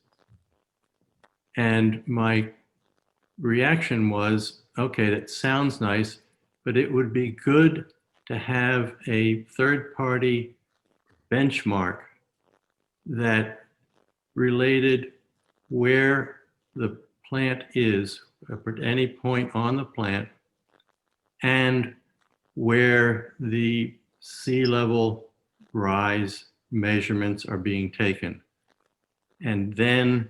And my reaction was, okay, that sounds nice, but it would be good to have a third-party benchmark that related where the plant is at any point on the plant and where the sea level rise measurements are being taken. And then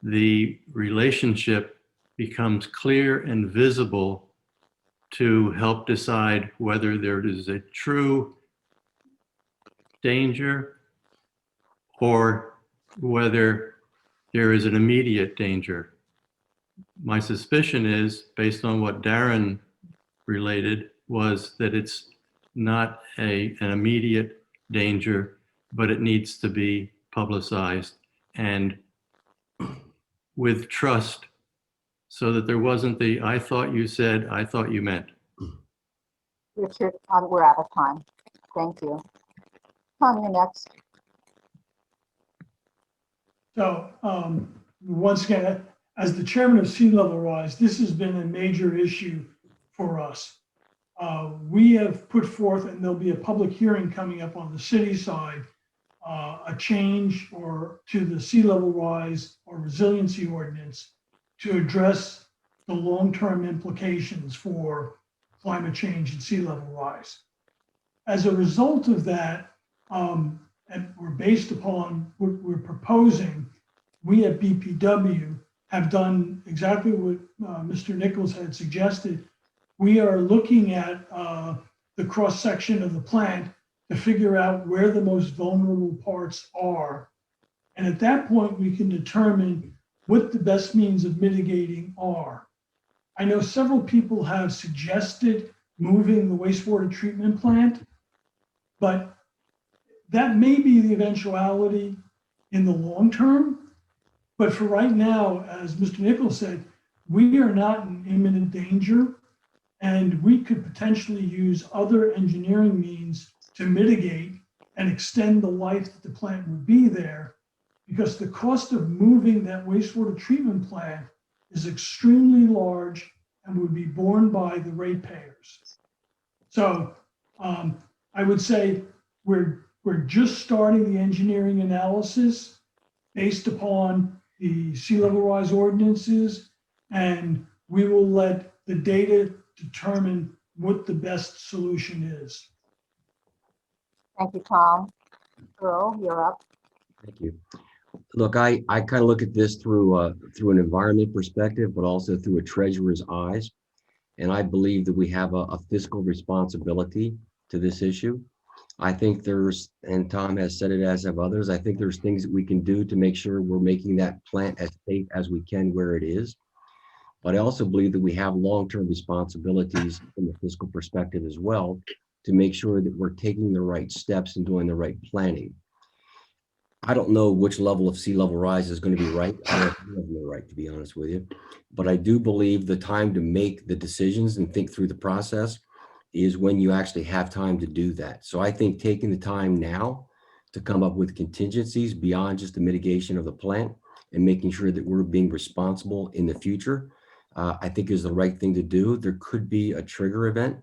the relationship becomes clear and visible to help decide whether there is a true danger or whether there is an immediate danger. My suspicion is, based on what Darren related, was that it's not an immediate danger, but it needs to be publicized and with trust, so that there wasn't the "I thought you said, I thought you meant." Richard, we're out of time. Thank you. Tom, you're next. So once again, as the chairman of Sea Level Rise, this has been a major issue for us. We have put forth, and there'll be a public hearing coming up on the city side, a change to the sea level rise or resiliency ordinance to address the long-term implications for climate change and sea level rise. As a result of that, and we're based upon what we're proposing, we at BPW have done exactly what Mr. Nichols had suggested. We are looking at the cross-section of the plant to figure out where the most vulnerable parts are. And at that point, we can determine what the best means of mitigating are. I know several people have suggested moving the wastewater treatment plant, but that may be the eventuality in the long term. But for right now, as Mr. Nichols said, we are not in imminent danger, and we could potentially use other engineering means to mitigate and extend the life that the plant would be there, because the cost of moving that wastewater treatment plant is extremely large and would be borne by the ratepayers. So I would say we're just starting the engineering analysis based upon the sea level rise ordinances, and we will let the data determine what the best solution is. Thank you, Tom. Earl, you're up. Thank you. Look, I kind of look at this through an environment perspective, but also through a treasurer's eyes. And I believe that we have a fiscal responsibility to this issue. I think there's, and Tom has said it as have others, I think there's things that we can do to make sure we're making that plant as safe as we can where it is. But I also believe that we have long-term responsibilities from a fiscal perspective as well to make sure that we're taking the right steps and doing the right planning. I don't know which level of sea level rise is going to be right. I don't have no right, to be honest with you. But I do believe the time to make the decisions and think through the process is when you actually have time to do that. So I think taking the time now to come up with contingencies beyond just the mitigation of the plant and making sure that we're being responsible in the future, I think is the right thing to do. There could be a trigger event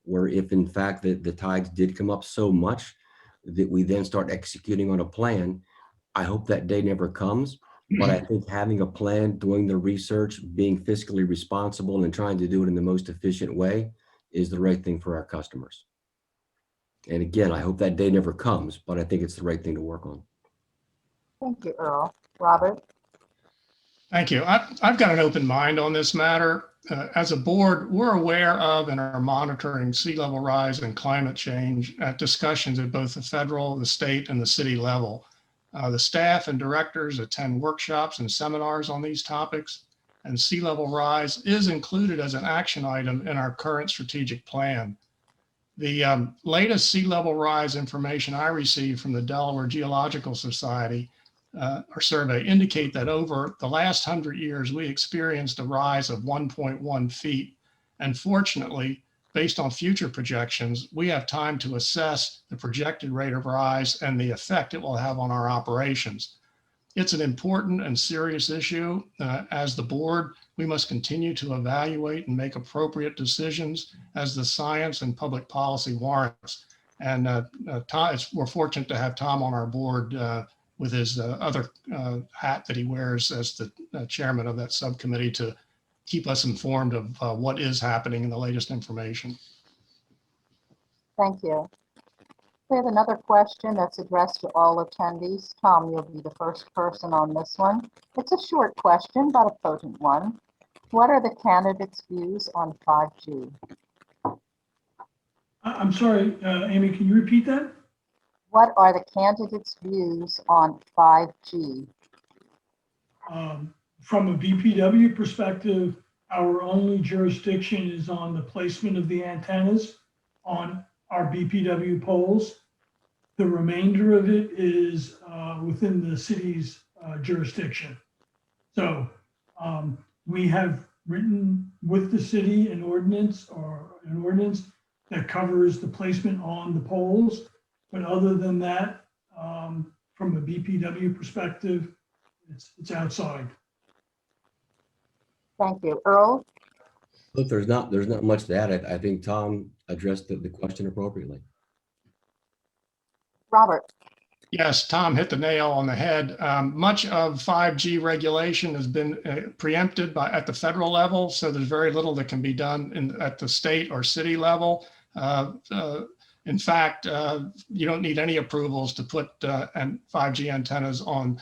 where if in fact the tides did come up so much that we then start executing on a plan. I hope that day never comes, but I think having a plan, doing the research, being fiscally responsible and trying to do it in the most efficient way is the right thing for our customers. And again, I hope that day never comes, but I think it's the right thing to work on. Thank you, Earl. Robert? Thank you. I've got an open mind on this matter. As a board, we're aware of and are monitoring sea level rise and climate change at discussions at both the federal, the state, and the city level. The staff and directors attend workshops and seminars on these topics, and sea level rise is included as an action item in our current strategic plan. The latest sea level rise information I received from the Delaware Geological Society our survey indicate that over the last 100 years, we experienced a rise of 1.1 feet. And fortunately, based on future projections, we have time to assess the projected rate of rise and the effect it will have on our operations. It's an important and serious issue. As the board, we must continue to evaluate and make appropriate decisions as the science and public policy warrants. And we're fortunate to have Tom on our board with his other hat that he wears as the chairman of that subcommittee to keep us informed of what is happening in the latest information. Thank you. We have another question that's addressed to all attendees. Tom, you'll be the first person on this one. It's a short question, but a potent one. What are the candidates' views on 5G? I'm sorry, Amy, can you repeat that? What are the candidates' views on 5G? From a BPW perspective, our only jurisdiction is on the placement of the antennas on our BPW poles. The remainder of it is within the city's jurisdiction. So we have written with the city an ordinance that covers the placement on the poles. But other than that, from a BPW perspective, it's outside. Thank you. Earl? Look, there's not much to add. I think Tom addressed the question appropriately. Robert? Yes, Tom hit the nail on the head. Much of 5G regulation has been preempted at the federal level, so there's very little that can be done at the state or city level. In fact, you don't need any approvals to put 5G antennas on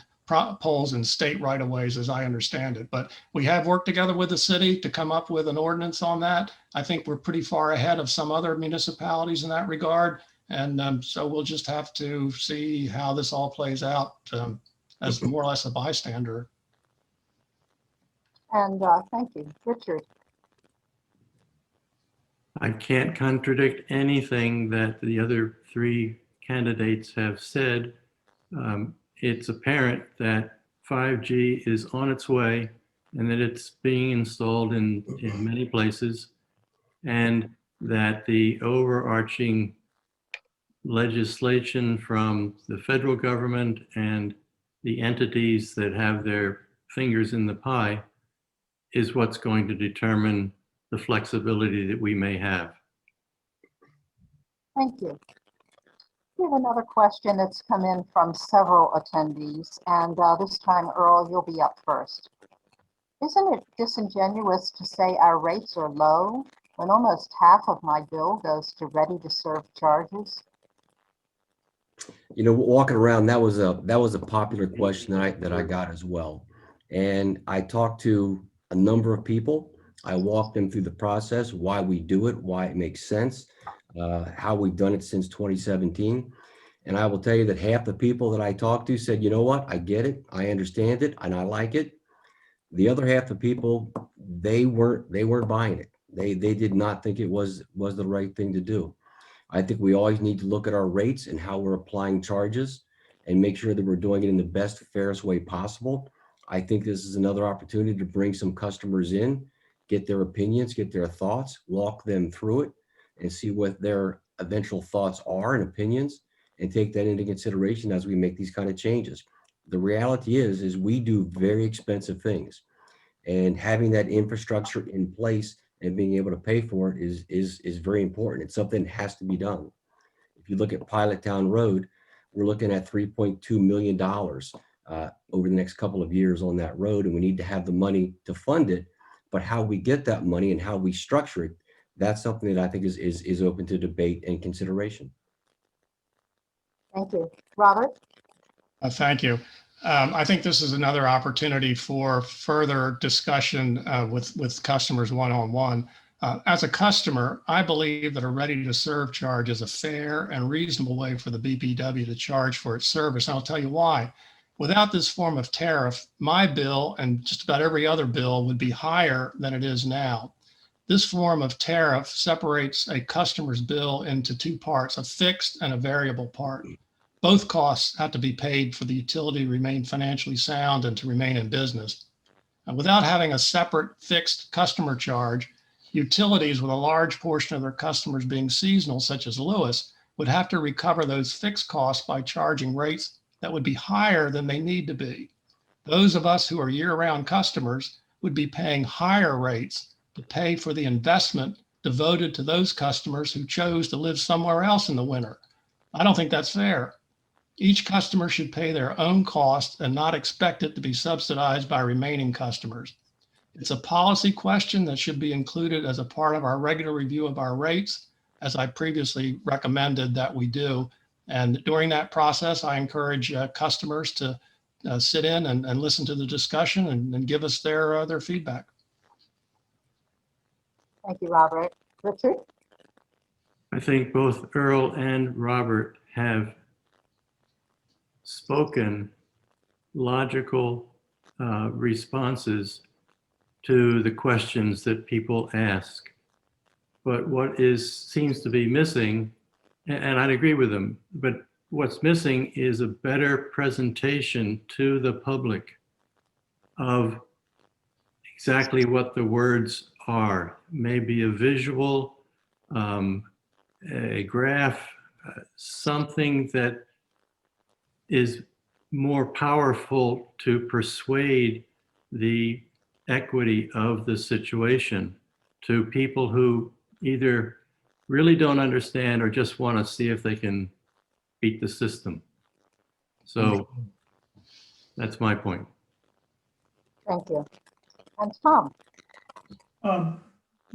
poles in state right-of-ways, as I understand it. But we have worked together with the city to come up with an ordinance on that. I think we're pretty far ahead of some other municipalities in that regard. And so we'll just have to see how this all plays out as more or less a bystander. And thank you. Richard? I can't contradict anything that the other three candidates have said. It's apparent that 5G is on its way and that it's being installed in many places, and that the overarching legislation from the federal government and the entities that have their fingers in the pie is what's going to determine the flexibility that we may have. Thank you. We have another question that's come in from several attendees, and this time, Earl, you'll be up first. Isn't it disingenuous to say our rates are low when almost half of my bill goes to ready-to-serve charges? You know, walking around, that was a popular question that I got as well. And I talked to a number of people. I walked them through the process, why we do it, why it makes sense, how we've done it since 2017. And I will tell you that half the people that I talked to said, you know what, I get it, I understand it, and I like it. The other half of people, they weren't buying it. They did not think it was the right thing to do. I think we always need to look at our rates and how we're applying charges and make sure that we're doing it in the best, fairest way possible. I think this is another opportunity to bring some customers in, get their opinions, get their thoughts, walk them through it, and see what their eventual thoughts are and opinions, and take that into consideration as we make these kind of changes. The reality is we do very expensive things, and having that infrastructure in place and being able to pay for it is very important. It's something that has to be done. If you look at Pilot Town Road, we're looking at $3.2 million over the next couple of years on that road, and we need to have the money to fund it. But how we get that money and how we structure it, that's something that I think is open to debate and consideration. Thank you. Robert? Thank you. I think this is another opportunity for further discussion with customers one-on-one. As a customer, I believe that a ready-to-serve charge is a fair and reasonable way for the BPW to charge for its service. And I'll tell you why. Without this form of tariff, my bill and just about every other bill would be higher than it is now. This form of tariff separates a customer's bill into two parts, a fixed and a variable part. Both costs have to be paid for the utility to remain financially sound and to remain in business. And without having a separate fixed customer charge, utilities with a large portion of their customers being seasonal, such as Lewes, would have to recover those fixed costs by charging rates that would be higher than they need to be. Those of us who are year-round customers would be paying higher rates to pay for the investment devoted to those customers who chose to live somewhere else in the winter. I don't think that's fair. Each customer should pay their own cost and not expect it to be subsidized by remaining customers. It's a policy question that should be included as a part of our regular review of our rates, as I previously recommended that we do. And during that process, I encourage customers to sit in and listen to the discussion and give us their feedback. Thank you, Robert. Richard? I think both Earl and Robert have spoken logical responses to the questions that people ask. But what seems to be missing, and I'd agree with them, but what's missing is a better presentation to the public of exactly what the words are. Maybe a visual, a graph, something that is more powerful to persuade the equity of the situation to people who either really don't understand or just want to see if they can beat the system. So that's my point. Thank you. And Tom?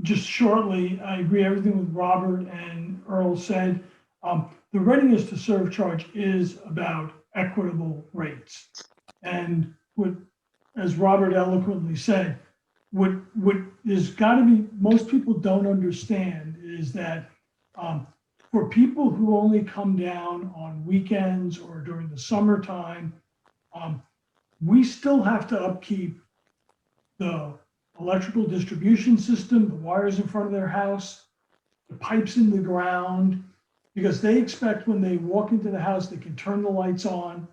Just shortly, I agree everything with Robert and Earl said. The readiness to serve charge is about equitable rates. And what, as Robert eloquently said, what there's got to be, most people don't understand is that for people who only come down on weekends or during the summertime, we still have to upkeep the electrical distribution system, the wires in front of their house, the pipes in the ground, because they expect when they walk into the house, they can turn the lights on,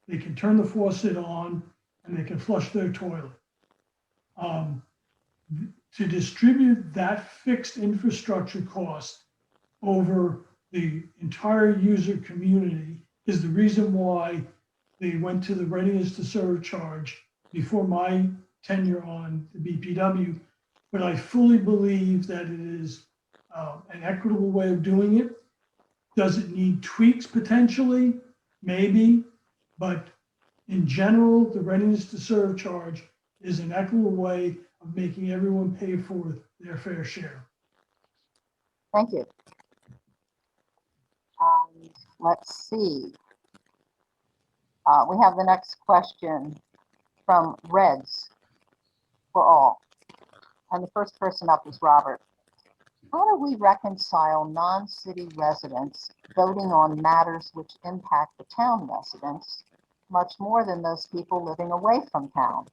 they can turn the faucet on, and they can flush their toilet. To distribute that fixed infrastructure cost over the entire user community is the reason why they went to the readiness to serve charge before my tenure on the BPW. But I fully believe that it is an equitable way of doing it. Does it need tweaks potentially? Maybe, but in general, the readiness to serve charge is an equitable way of making everyone pay for their fair share. Thank you. Let's see. We have the next question from Reds for All. And the first person up is Robert. How do we reconcile non-city residents voting on matters which impact the town residents much more than those people living away from town?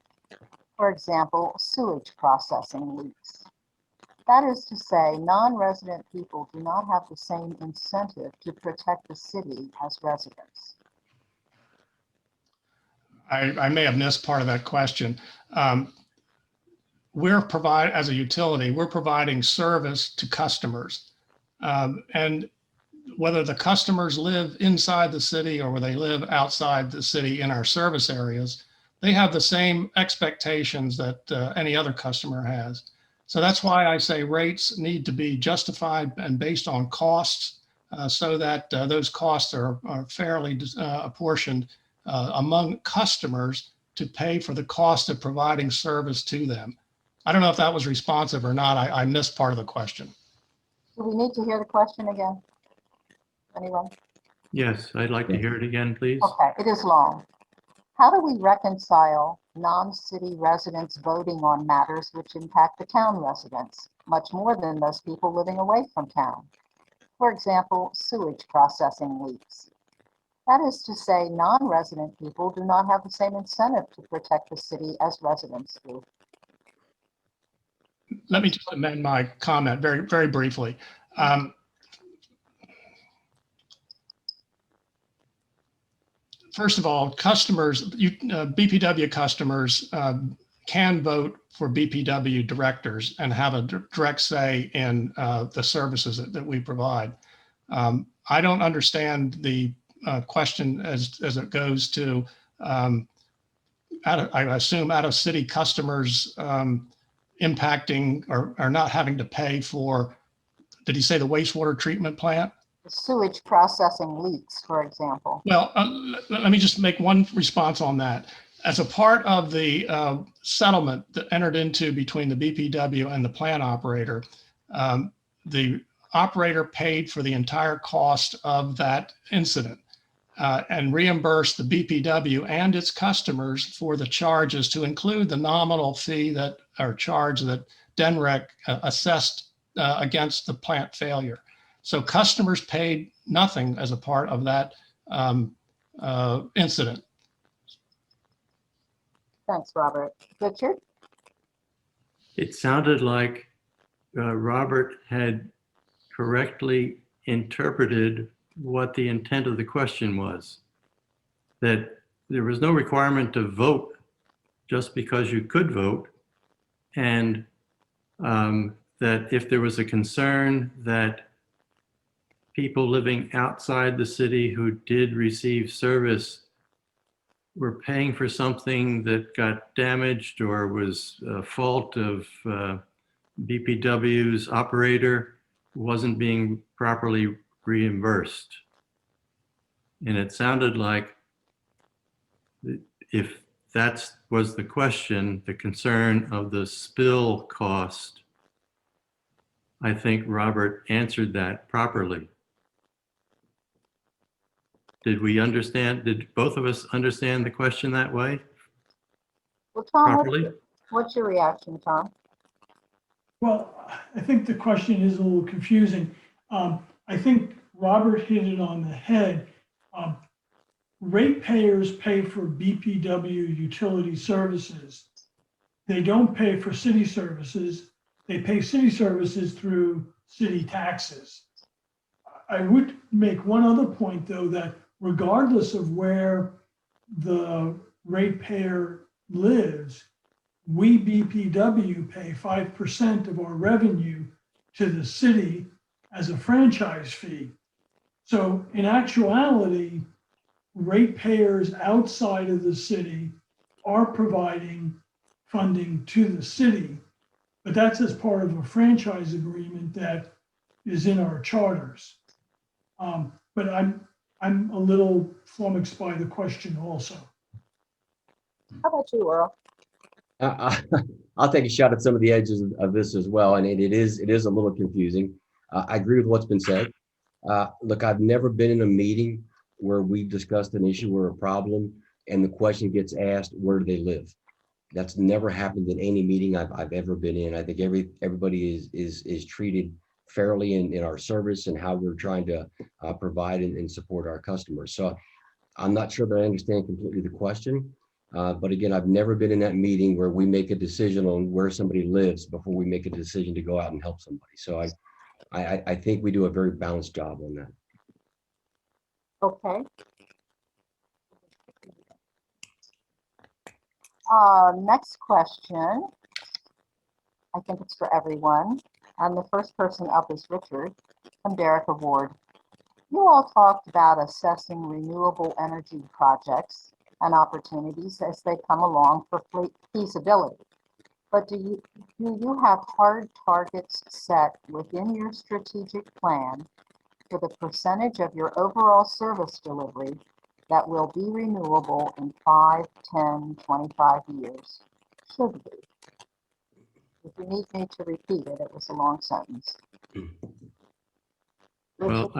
For example, sewage processing leaks. That is to say, non-resident people do not have the same incentive to protect the city as residents. I may have missed part of that question. As a utility, we're providing service to customers. And whether the customers live inside the city or whether they live outside the city in our service areas, they have the same expectations that any other customer has. So that's why I say rates need to be justified and based on costs so that those costs are fairly apportioned among customers to pay for the cost of providing service to them. I don't know if that was responsive or not. I missed part of the question. Do we need to hear the question again? Anyone? Yes, I'd like to hear it again, please. Okay, it is long. How do we reconcile non-city residents voting on matters which impact the town residents much more than those people living away from town? For example, sewage processing leaks. That is to say, non-resident people do not have the same incentive to protect the city as residents do. Let me just amend my comment very, very briefly. First of all, BPW customers can vote for BPW directors and have a direct say in the services that we provide. I don't understand the question as it goes to, I assume out of city customers impacting or not having to pay for, did he say the wastewater treatment plant? The sewage processing leaks, for example. Well, let me just make one response on that. As a part of the settlement that entered into between the BPW and the plant operator, the operator paid for the entire cost of that incident and reimbursed the BPW and its customers for the charges, to include the nominal fee that are charged that DENREC assessed against the plant failure. So customers paid nothing as a part of that incident. Thanks, Robert. Richard? It sounded like Robert had correctly interpreted what the intent of the question was. That there was no requirement to vote just because you could vote. And that if there was a concern that people living outside the city who did receive service were paying for something that got damaged or was a fault of BPW's operator, wasn't being properly reimbursed. And it sounded like if that was the question, the concern of the spill cost, I think Robert answered that properly. Did we understand, did both of us understand the question that way Well, Tom, properly? what's your reaction, Tom? Well, I think the question is a little confusing. I think Robert hit it on the head. Ratepayers pay for BPW utility services. They don't pay for city services. They pay city services through city taxes. I would make one other point, though, that regardless of where the ratepayer lives, we BPW pay 5% of our revenue to the city as a franchise fee. So in actuality, ratepayers outside of the city are providing funding to the city, but that's as part of a franchise agreement that is in our charters. But I'm a little flummoxed by the question also. How about you, Earl? I'll take a shot at some of the edges of this as well, and it is a little confusing. I agree with what's been said. Look, I've never been in a meeting where we discussed an issue or a problem, and the question gets asked, where do they live? That's never happened in any meeting I've ever been in. I think everybody is treated fairly in our service and how we're trying to provide and support our customers. So I'm not sure that I understand completely the question. But again, I've never been in that meeting where we make a decision on where somebody lives before we make a decision to go out and help somebody. So I think we do a very balanced job on that. Okay. Next question. I think it's for everyone. And the first person up is Richard from Derrick Award. You all talked about assessing renewable energy projects and opportunities as they come along for feasibility. But do you have hard targets set within your strategic plan for the percentage of your overall service delivery that will be renewable in 5, 10, 25 years? Should be. If you need me to repeat it, it was a long sentence. Well,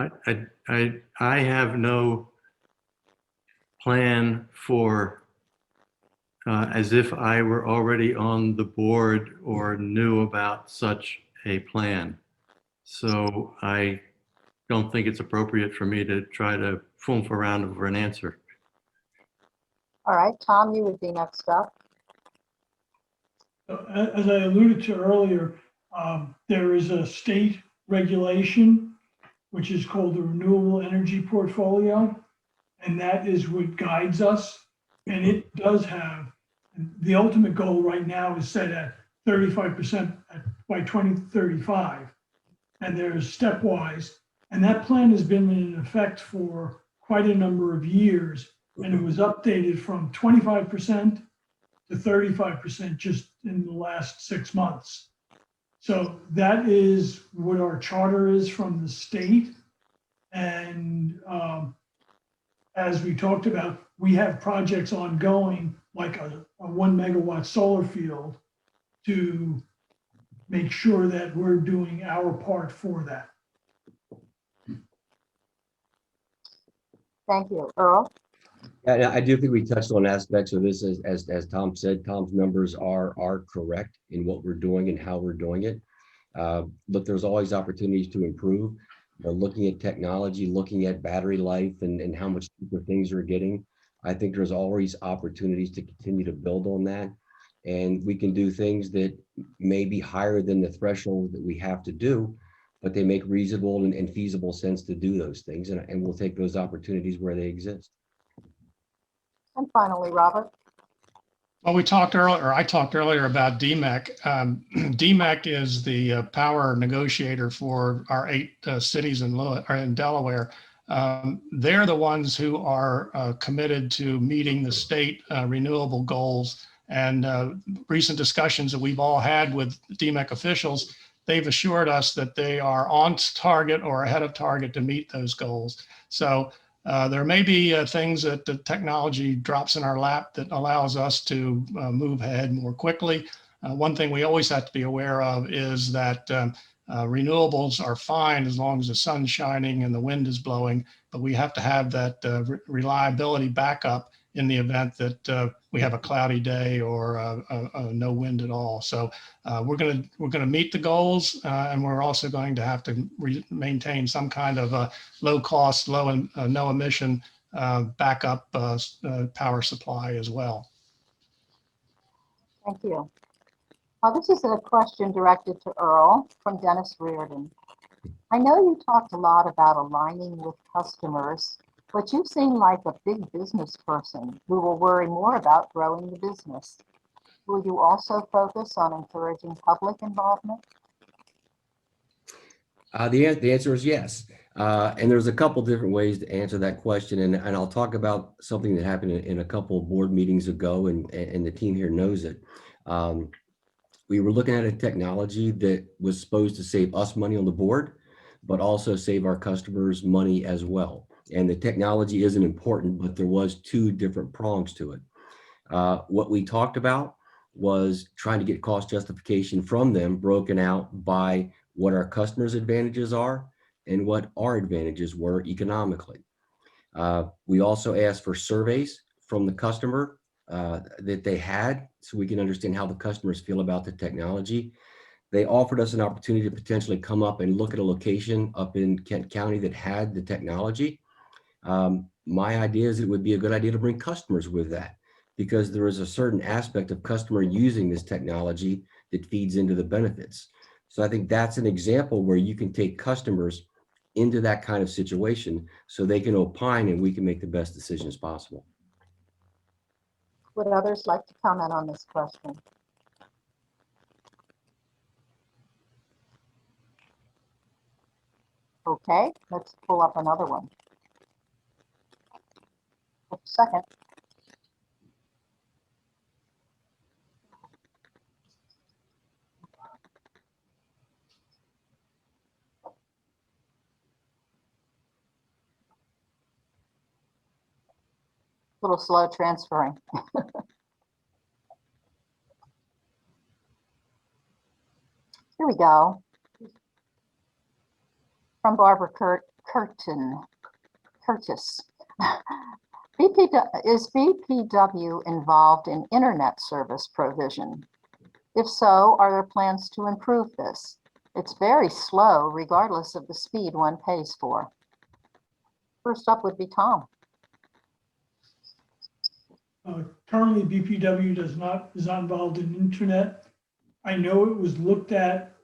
I have no plan for as if I were already on the board or knew about such a plan. So I don't think it's appropriate for me to try to foof around over an answer. All right, Tom, you would be next up. As I alluded to earlier, there is a state regulation, which is called the Renewable Energy Portfolio. And that is what guides us. And it does have, the ultimate goal right now is set at 35% by 2035. And there's stepwise. And that plan has been in effect for quite a number of years. And it was updated from 25% to 35% just in the last 6 months. So that is what our charter is from the state. And as we talked about, we have projects ongoing, like a 1 megawatt solar field, to make sure that we're doing our part for that. Thank you. Earl? Yeah, I do think we touched on aspects of this as Tom said. Tom's numbers are correct in what we're doing and how we're doing it. But there's always opportunities to improve. Looking at technology, looking at battery life and how much cheaper things are getting. I think there's always opportunities to continue to build on that. And we can do things that may be higher than the threshold that we have to do, but they make reasonable and feasible sense to do those things. And we'll take those opportunities where they exist. And finally, Robert. Well, we talked earlier, or I talked earlier about DMEC. DMEC is the power negotiator for our 8 cities in Delaware. They're the ones who are committed to meeting the state renewable goals. And recent discussions that we've all had with DMEC officials, they've assured us that they are on target or ahead of target to meet those goals. So there may be things that the technology drops in our lap that allows us to move ahead more quickly. One thing we always have to be aware of is that renewables are fine as long as the sun's shining and the wind is blowing, but we have to have that reliability backup in the event that we have a cloudy day or no wind at all. So we're gonna meet the goals, and we're also going to have to maintain some kind of a low cost, no emission backup power supply as well. Thank you. This is a question directed to Earl from Dennis Reardon. I know you talked a lot about aligning with customers, but you seem like a big business person who will worry more about growing the business. Will you also focus on encouraging public involvement? The answer is yes. And there's a couple different ways to answer that question. And I'll talk about something that happened in a couple of board meetings ago, and the team here knows it. We were looking at a technology that was supposed to save us money on the board, but also save our customers money as well. And the technology isn't important, but there was 2 different prongs to it. What we talked about was trying to get cost justification from them broken out by what our customers' advantages are and what our advantages were economically. We also asked for surveys from the customer that they had, so we can understand how the customers feel about the technology. They offered us an opportunity to potentially come up and look at a location up in Kent County that had the technology. My idea is it would be a good idea to bring customers with that, because there is a certain aspect of customer using this technology that feeds into the benefits. So I think that's an example where you can take customers into that kind of situation so they can opine and we can make the best decisions possible. Would others like to comment on this question? Okay, let's pull up another one. Second. A little slow transferring. Here we go. From Barbara Curtis. Is BPW involved in internet service provision? If so, are there plans to improve this? It's very slow regardless of the speed one pays for. First up would be Tom. Currently, BPW is not involved in internet. I know it was looked at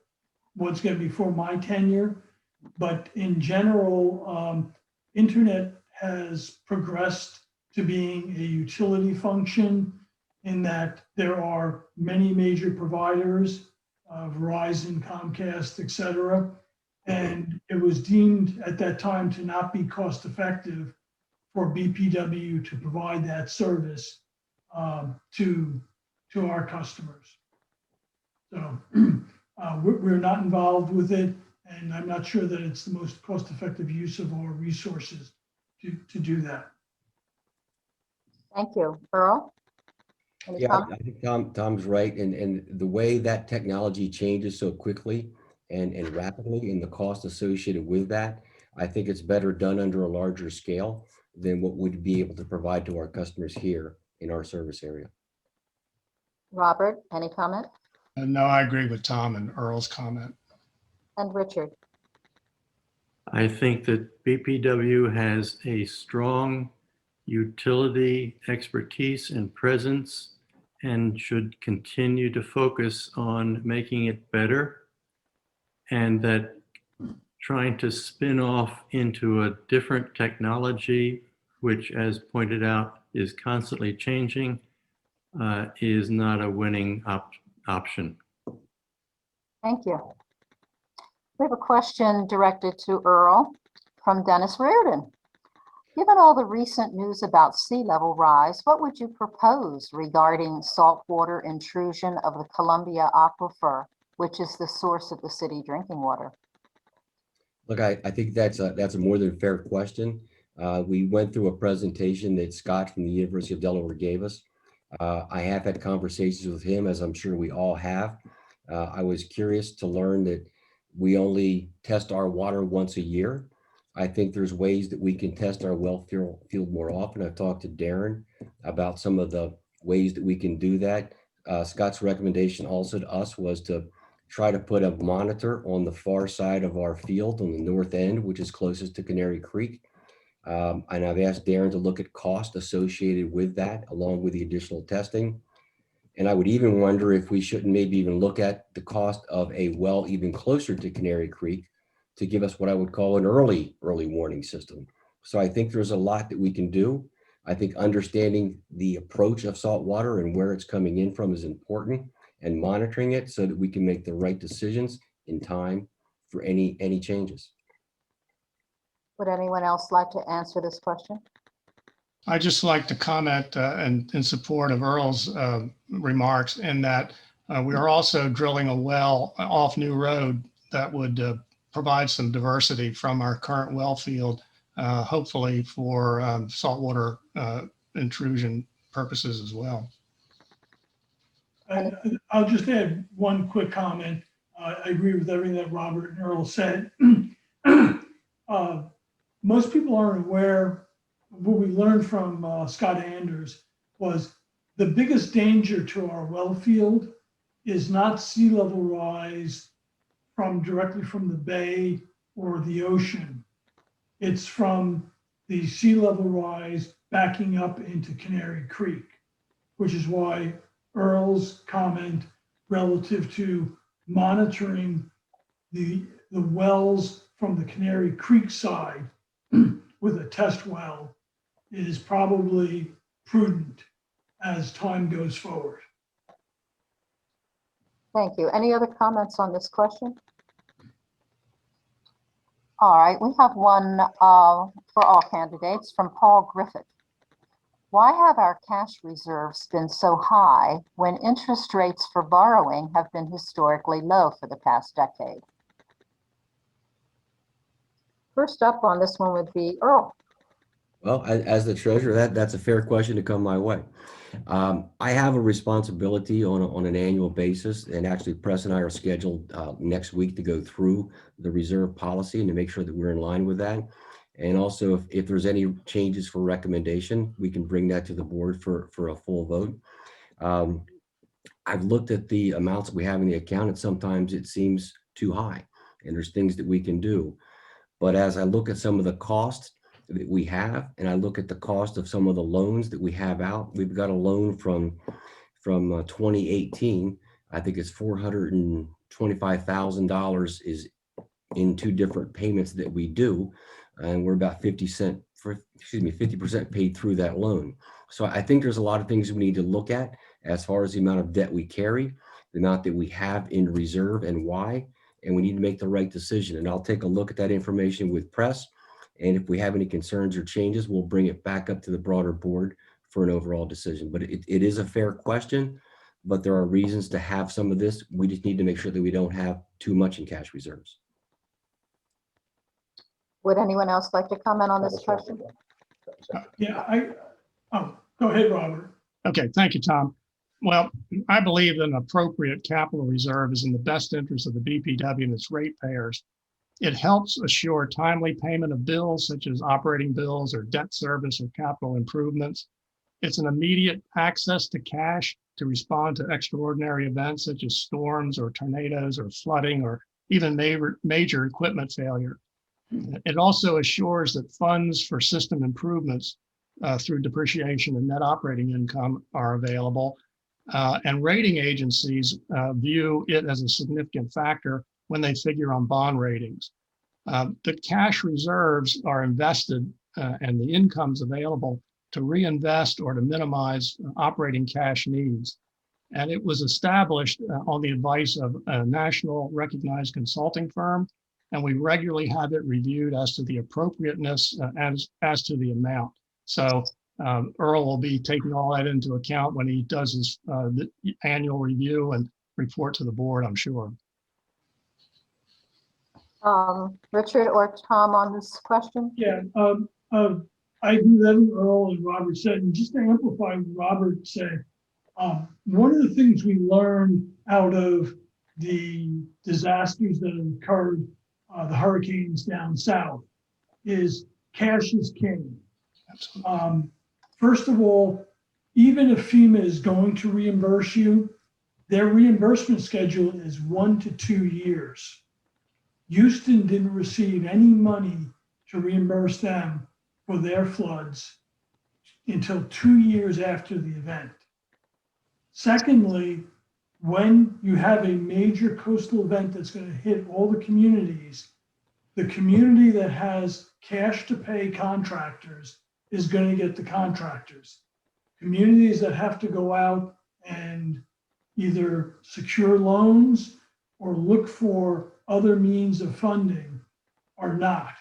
once again before my tenure, but in general, internet has progressed to being a utility function in that there are many major providers, Verizon, Comcast, et cetera. And it was deemed at that time to not be cost effective for BPW to provide that service to our customers. So we're not involved with it, and I'm not sure that it's the most cost-effective use of our resources to do that. Thank you. Earl? Any comment? I think Tom's right. And the way that technology changes so quickly and rapidly, and the cost associated with that, I think it's better done under a larger scale than what we'd be able to provide to our customers here in our service area. Robert, any comment? No, I agree with Tom and Earl's comment. And Richard? I think that BPW has a strong utility, expertise, and presence, and should continue to focus on making it better, and that trying to spin off into a different technology, which, as pointed out, is constantly changing, is not a winning option. Thank you. We have a question directed to Earl from Dennis Reardon. Given all the recent news about sea level rise, what would you propose regarding saltwater intrusion of the Columbia Aquifer, which is the source of the city drinking water? Look, I think that's a more than fair question. We went through a presentation that Scott from the University of Delaware gave us. I have had conversations with him, as I'm sure we all have. I was curious to learn that we only test our water once a year. I think there's ways that we can test our well field more often. I've talked to Darren about some of the ways that we can do that. Scott's recommendation also to us was to try to put a monitor on the far side of our field on the north end, which is closest to Canary Creek. And I've asked Darren to look at cost associated with that, along with the additional testing. And I would even wonder if we shouldn't maybe even look at the cost of a well even closer to Canary Creek to give us what I would call an early warning system. So I think there's a lot that we can do. I think understanding the approach of salt water and where it's coming in from is important, and monitoring it so that we can make the right decisions in time for any changes. Would anyone else like to answer this question? I'd just like to comment in support of Earl's remarks in that we are also drilling a well off New Road that would provide some diversity from our current well field, hopefully for saltwater intrusion purposes as well. I'll just add one quick comment. I agree with everything that Robert and Earl said. Most people aren't aware of what we learned from Scott Anders was the biggest danger to our well field is not sea level rise directly from the bay or the ocean. It's from the sea level rise backing up into Canary Creek, which is why Earl's comment relative to monitoring the wells from the Canary Creek side with a test well is probably prudent as time goes forward. Thank you. Any other comments on this question? All right, we have one for all candidates from Paul Griffith. Why have our cash reserves been so high when interest rates for borrowing have been historically low for the past decade? First up on this one would be Earl. Well, as the treasurer, that's a fair question to come my way. I have a responsibility on an annual basis, and actually Press and I are scheduled next week to go through the reserve policy and to make sure that we're in line with that. And also, if there's any changes for recommendation, we can bring that to the board for a full vote. I've looked at the amounts we have in the account, and sometimes it seems too high, and there's things that we can do. But as I look at some of the costs that we have, and I look at the cost of some of the loans that we have out, we've got a loan from 2018. I think it's $425,000 is in two different payments that we do, and we're about 50% paid through that loan. So I think there's a lot of things we need to look at as far as the amount of debt we carry, the amount that we have in reserve and why, and we need to make the right decision. And I'll take a look at that information with Press. And if we have any concerns or changes, we'll bring it back up to the broader board for an overall decision. But it is a fair question, but there are reasons to have some of this. We just need to make sure that we don't have too much in cash reserves. Would anyone else like to comment on this question? Yeah, go ahead, Robert. Okay, thank you, Tom. Well, I believe an appropriate capital reserve is in the best interest of the BPW and its ratepayers. It helps assure timely payment of bills such as operating bills or debt service or capital improvements. It's an immediate access to cash to respond to extraordinary events such as storms or tornadoes or flooding or even major equipment failure. It also assures that funds for system improvements through depreciation and net operating income are available. And rating agencies view it as a significant factor when they figure on bond ratings. The cash reserves are invested and the incomes available to reinvest or to minimize operating cash needs. And it was established on the advice of a national recognized consulting firm, and we regularly have it reviewed as to the appropriateness as to the amount. So Earl will be taking all that into account when he does his the annual review and report to the board, I'm sure. Richard or Tom on this question? Yeah, I agree with everything Earl and Robert said, and just to amplify what Robert said, one of the things we learned out of the disasters that occurred, the hurricanes down south, is cash is king. First of all, even if FEMA is going to reimburse you, their reimbursement schedule is 1 to 2 years. Houston didn't receive any money to reimburse them for their floods until 2 years after the event. Secondly, when you have a major coastal event that's going to hit all the communities, the community that has cash to pay contractors is going to get the contractors. Communities that have to go out and either secure loans or look for other means of funding are not.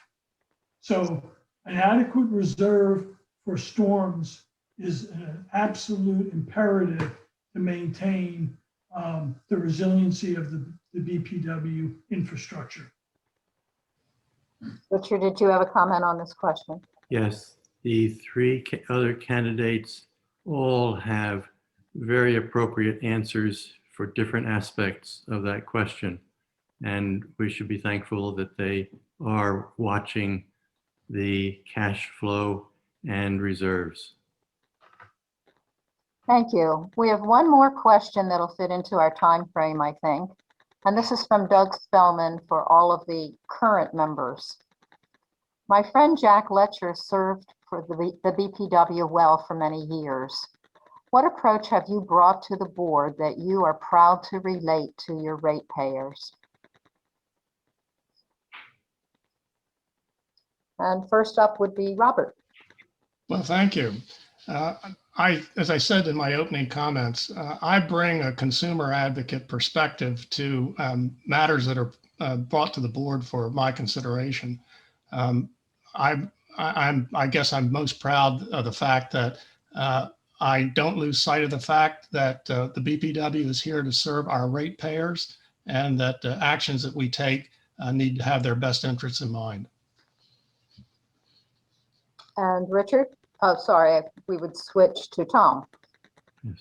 So an adequate reserve for storms is an absolute imperative to maintain the resiliency of the BPW infrastructure. Richard, did you have a comment on this question? Yes, the three other candidates all have very appropriate answers for different aspects of that question. And we should be thankful that they are watching the cash flow and reserves. Thank you. We have one more question that'll fit into our time frame, I think. And this is from Doug Spellman for all of the current members. My friend Jack Letcher served for the BPW well for many years. What approach have you brought to the board that you are proud to relate to your ratepayers? And first up would be Robert. Well, thank you. As I said in my opening comments, I bring a consumer advocate perspective to matters that are brought to the board for my consideration. I guess I'm most proud of the fact that I don't lose sight of the fact that the BPW is here to serve our ratepayers, and that the actions that we take need to have their best interests in mind. And Richard? Oh, sorry, we would switch to Tom. Yes.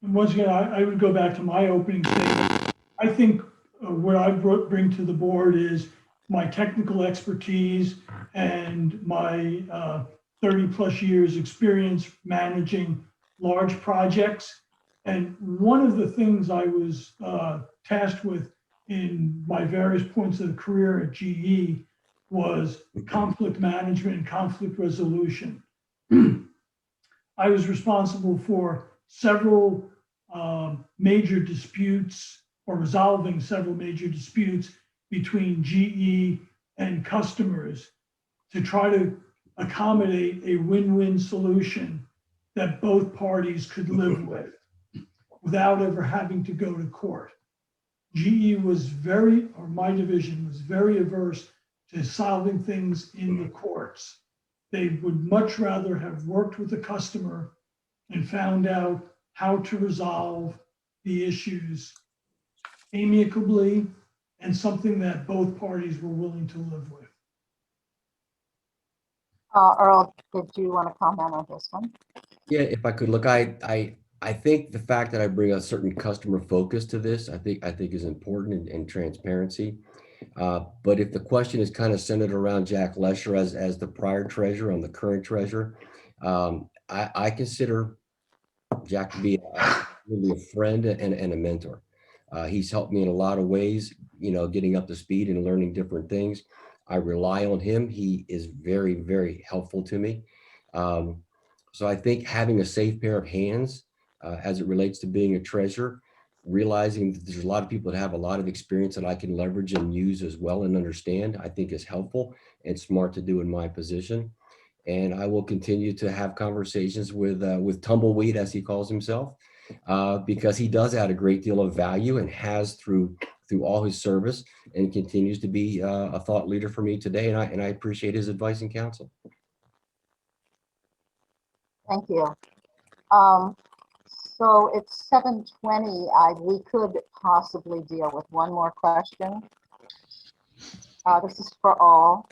Once again, I would go back to my opening statement. I think what I bring to the board is my technical expertise and my 30 plus years experience managing large projects. And one of the things I was tasked with in my various points of the career at GE was conflict management and conflict resolution. I was responsible for several major disputes, or resolving several major disputes between GE and customers to try to accommodate a win-win solution that both parties could live with without ever having to go to court. GE was my division was very averse to solving things in the courts. They would much rather have worked with the customer and found out how to resolve the issues amicably and something that both parties were willing to live with. Earl, did you want to comment on this one? Yeah, if I could look, I think the fact that I bring a certain customer focus to this, I think is important, and transparency. But if the question is kind of centered around Jack Lesher as the prior treasurer, I'm the current treasurer, I consider Jack to be really a friend and a mentor. He's helped me in a lot of ways, getting up to speed and learning different things. I rely on him. He is very, very helpful to me. So I think having a safe pair of hands as it relates to being a treasurer, realizing that there's a lot of people that have a lot of experience that I can leverage and use as well and understand, I think is helpful and smart to do in my position. And I will continue to have conversations with Tumbleweed, as he calls himself, because he does add a great deal of value and has through all his service, and continues to be a thought leader for me today. And I appreciate his advice and counsel. Thank you. Um, so it's 7:20. We could possibly deal with one more question. This is for all.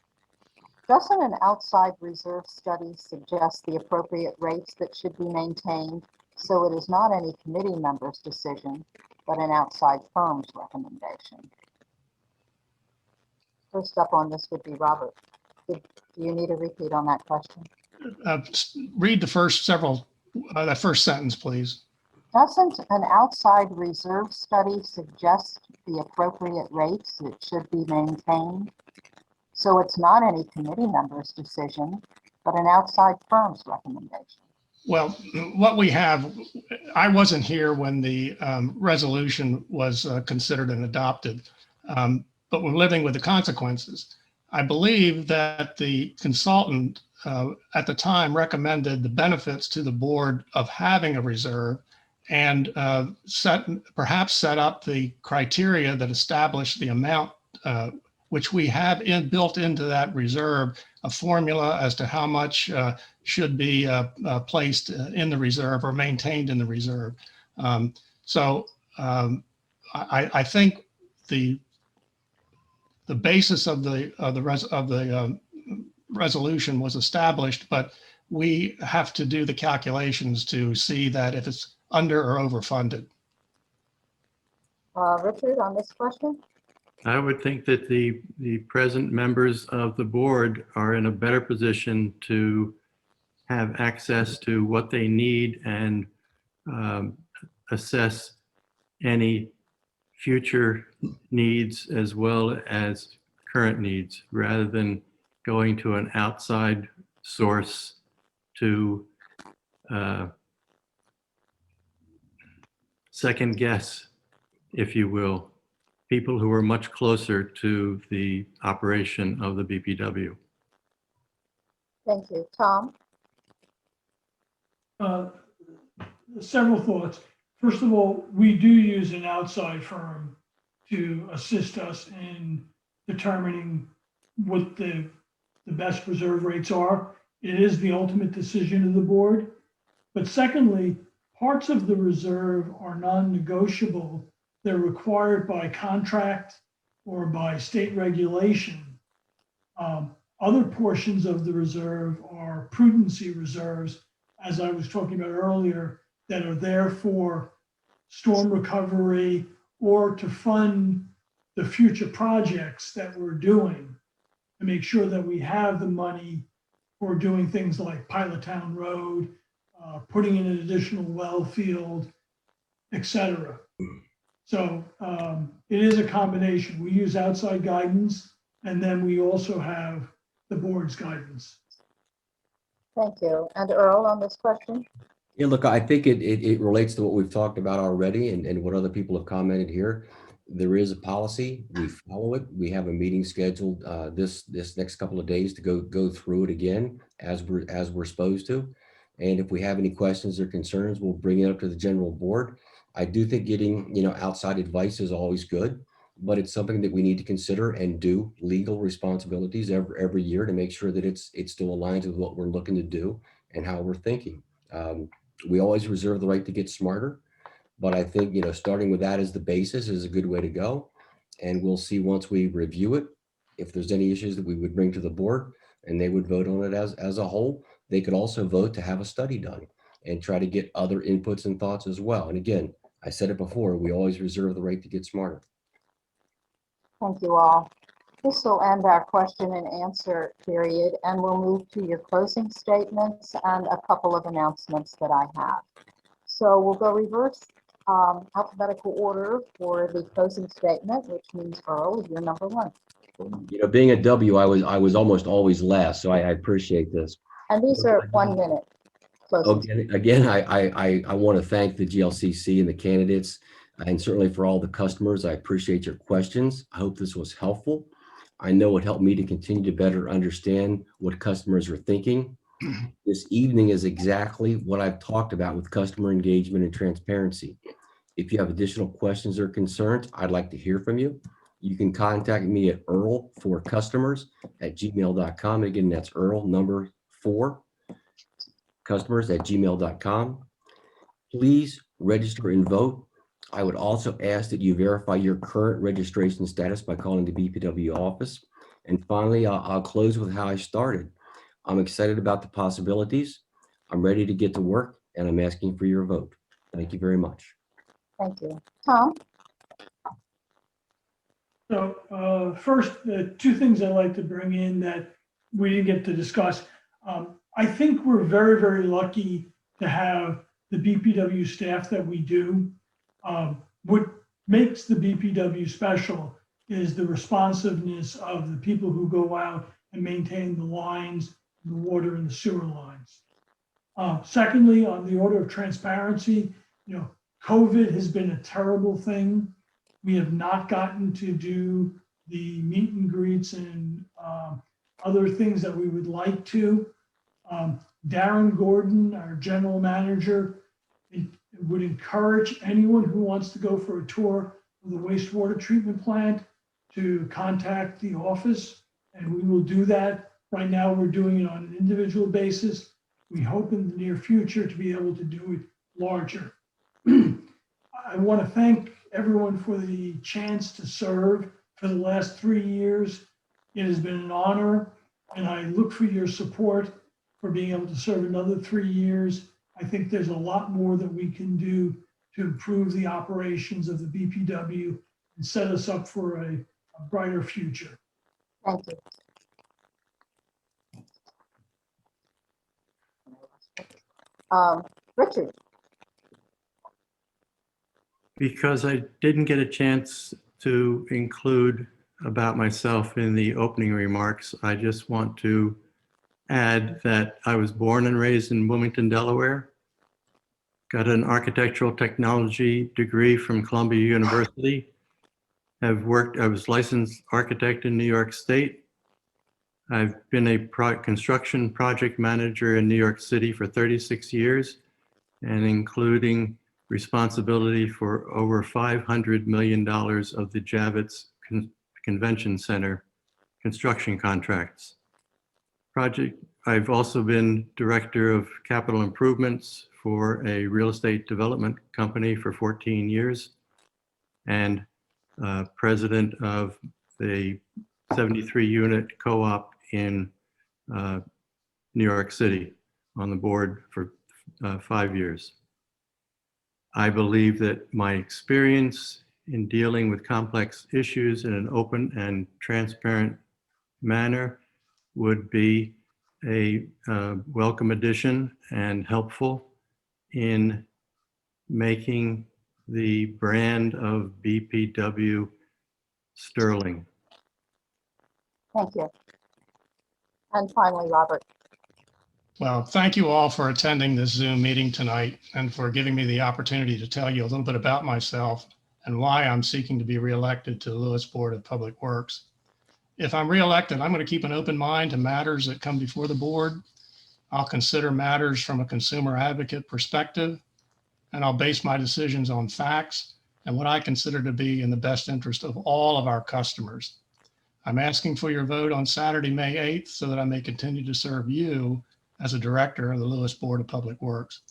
Doesn't an outside reserve study suggest the appropriate rates that should be maintained, so it is not any committee member's decision, but an outside firm's recommendation? First up on this would be Robert. Do you need a repeat on that question? Read the first that first sentence, please. Doesn't an outside reserve study suggest the appropriate rates that should be maintained? So it's not any committee member's decision, but an outside firm's recommendation. Well, what we have, I wasn't here when the resolution was considered and adopted, but we're living with the consequences. I believe that the consultant at the time recommended the benefits to the board of having a reserve, and perhaps set up the criteria that establish the amount which we have built into that reserve, a formula as to how much should be placed in the reserve or maintained in the reserve. I think the basis of the resolution was established, but we have to do the calculations to see that if it's under or overfunded. Richard, on this question? I would think that the present members of the board are in a better position to have access to what they need and assess any future needs as well as current needs, rather than going to an outside source to second guess, if you will, people who are much closer to the operation of the BPW. Thank you. Tom? Several thoughts. First of all, we do use an outside firm to assist us in determining what the best reserve rates are. It is the ultimate decision of the board. But secondly, parts of the reserve are non-negotiable. They're required by contract or by state regulation. Other portions of the reserve are prudency reserves, as I was talking about earlier, that are there for storm recovery or to fund the future projects that we're doing, to make sure that we have the money for doing things like Pilot Town Road, putting in an additional well field, et cetera. So it is a combination. We use outside guidance, and then we also have the board's guidance. Thank you. And Earl, on this question? Yeah, look, I think it relates to what we've talked about already and what other people have commented here. There is a policy, we follow it. We have a meeting scheduled this next couple of days to go through it again as we're supposed to. And if we have any questions or concerns, we'll bring it up to the general board. I do think getting outside advice is always good, but it's something that we need to consider and do legal responsibilities every year to make sure that it still aligns with what we're looking to do and how we're thinking. We always reserve the right to get smarter, but I think starting with that as the basis is a good way to go. And we'll see once we review it if there's any issues that we would bring to the board, and they would vote on it as a whole. They could also vote to have a study done and try to get other inputs and thoughts as well. And again, I said it before, we always reserve the right to get smarter. Thank you all. This will end our question and answer period, and we'll move to your closing statements and a couple of announcements that I have. So we'll go reverse alphabetical order for the closing statement, which means Earl, you're number one. You know, being a W, I was almost always last, so I appreciate this. And these are 1 minute. closing. Again, I want to thank the GLCC and the candidates, and certainly for all the customers. I appreciate your questions. I hope this was helpful. I know it helped me to continue to better understand what customers are thinking. This evening is exactly what I've talked about with customer engagement and transparency. If you have additional questions or concerns, I'd like to hear from you. You can contact me at earl4customers@gmail.com. Again, that's Earl number 4 customers@gmail.com. Please register and vote. I would also ask that you verify your current registration status by calling the BPW office. And finally, I'll close with how I started. I'm excited about the possibilities. I'm ready to get to work, and I'm asking for your vote. Thank you very much. Thank you. Tom? So first, the two things I'd like to bring in that we didn't get to discuss. I think we're very, very lucky to have the BPW staff that we do. What makes the BPW special is the responsiveness of the people who go out and maintain the lines, the water and the sewer lines. Secondly, on the order of transparency, you know, COVID has been a terrible thing. We have not gotten to do the meet and greets and other things that we would like to. Darren Gordon, our general manager, would encourage anyone who wants to go for a tour of the wastewater treatment plant to contact the office, and we will do that. Right now, we're doing it on an individual basis. We hope in the near future to be able to do it larger. I want to thank everyone for the chance to serve for the last 3 years. It has been an honor, and I look for your support for being able to serve another 3 years. I think there's a lot more that we can do to improve the operations of the BPW and set us up for a brighter future. Thank you. Richard? Because I didn't get a chance to include about myself in the opening remarks, I just want to add that I was born and raised in Wilmington, Delaware. Got an architectural technology degree from Columbia University. I was licensed architect in New York State. I've been a construction project manager in New York City for 36 years, and including responsibility for over $500 million of the Javits Convention Center construction contracts. I've also been director of capital improvements for a real estate development company for 14 years, and president of the 73-unit co-op in New York City, on the board for 5 years. I believe that my experience in dealing with complex issues in an open and transparent manner would be a welcome addition and helpful in making the brand of BPW sterling. Thank you. And finally, Robert. Well, thank you all for attending this Zoom meeting tonight and for giving me the opportunity to tell you a little bit about myself and why I'm seeking to be reelected to the Lewes Board of Public Works. If I'm reelected, I'm going to keep an open mind to matters that come before the board. I'll consider matters from a consumer advocate perspective, and I'll base my decisions on facts and what I consider to be in the best interest of all of our customers. I'm asking for your vote on Saturday, May 8th, so that I may continue to serve you as a director of the Lewes Board of Public Works.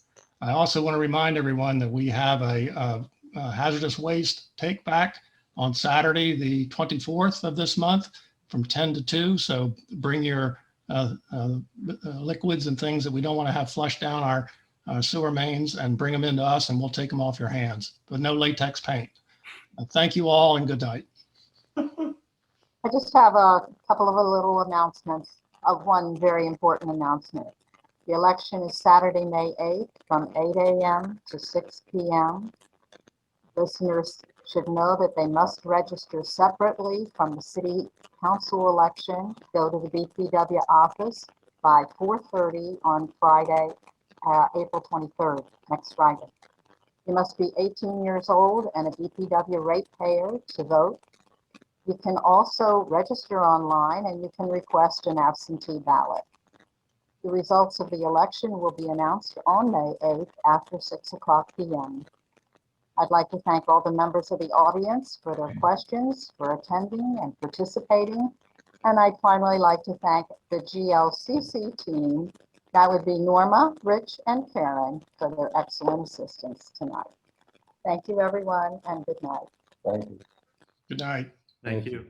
I also want to remind everyone that we have a hazardous waste take back on Saturday, the 24th of this month from 10 to 2. So bring your liquids and things that we don't want to have flushed down our sewer mains and bring them into us, and we'll take them off your hands, but no latex paint. Thank you all and good night. I just have a couple of little announcements of one very important announcement. The election is Saturday, May 8th from 8 a.m. to 6 p.m. Listeners should know that they must register separately from the city council election. Go to the BPW office by 4:30 on Friday, April 23rd, next Friday. You must be 18 years old and a BPW ratepayer to vote. You can also register online and you can request an absentee ballot. The results of the election will be announced on May 8th after 6:00 p.m. I'd like to thank all the members of the audience for their questions, for attending and participating. And I'd finally like to thank the GLCC team. That would be Norma, Rich, and Karen for their excellent assistance tonight. Thank you, everyone, and good night. Thank you. Good night. Thank Thank you.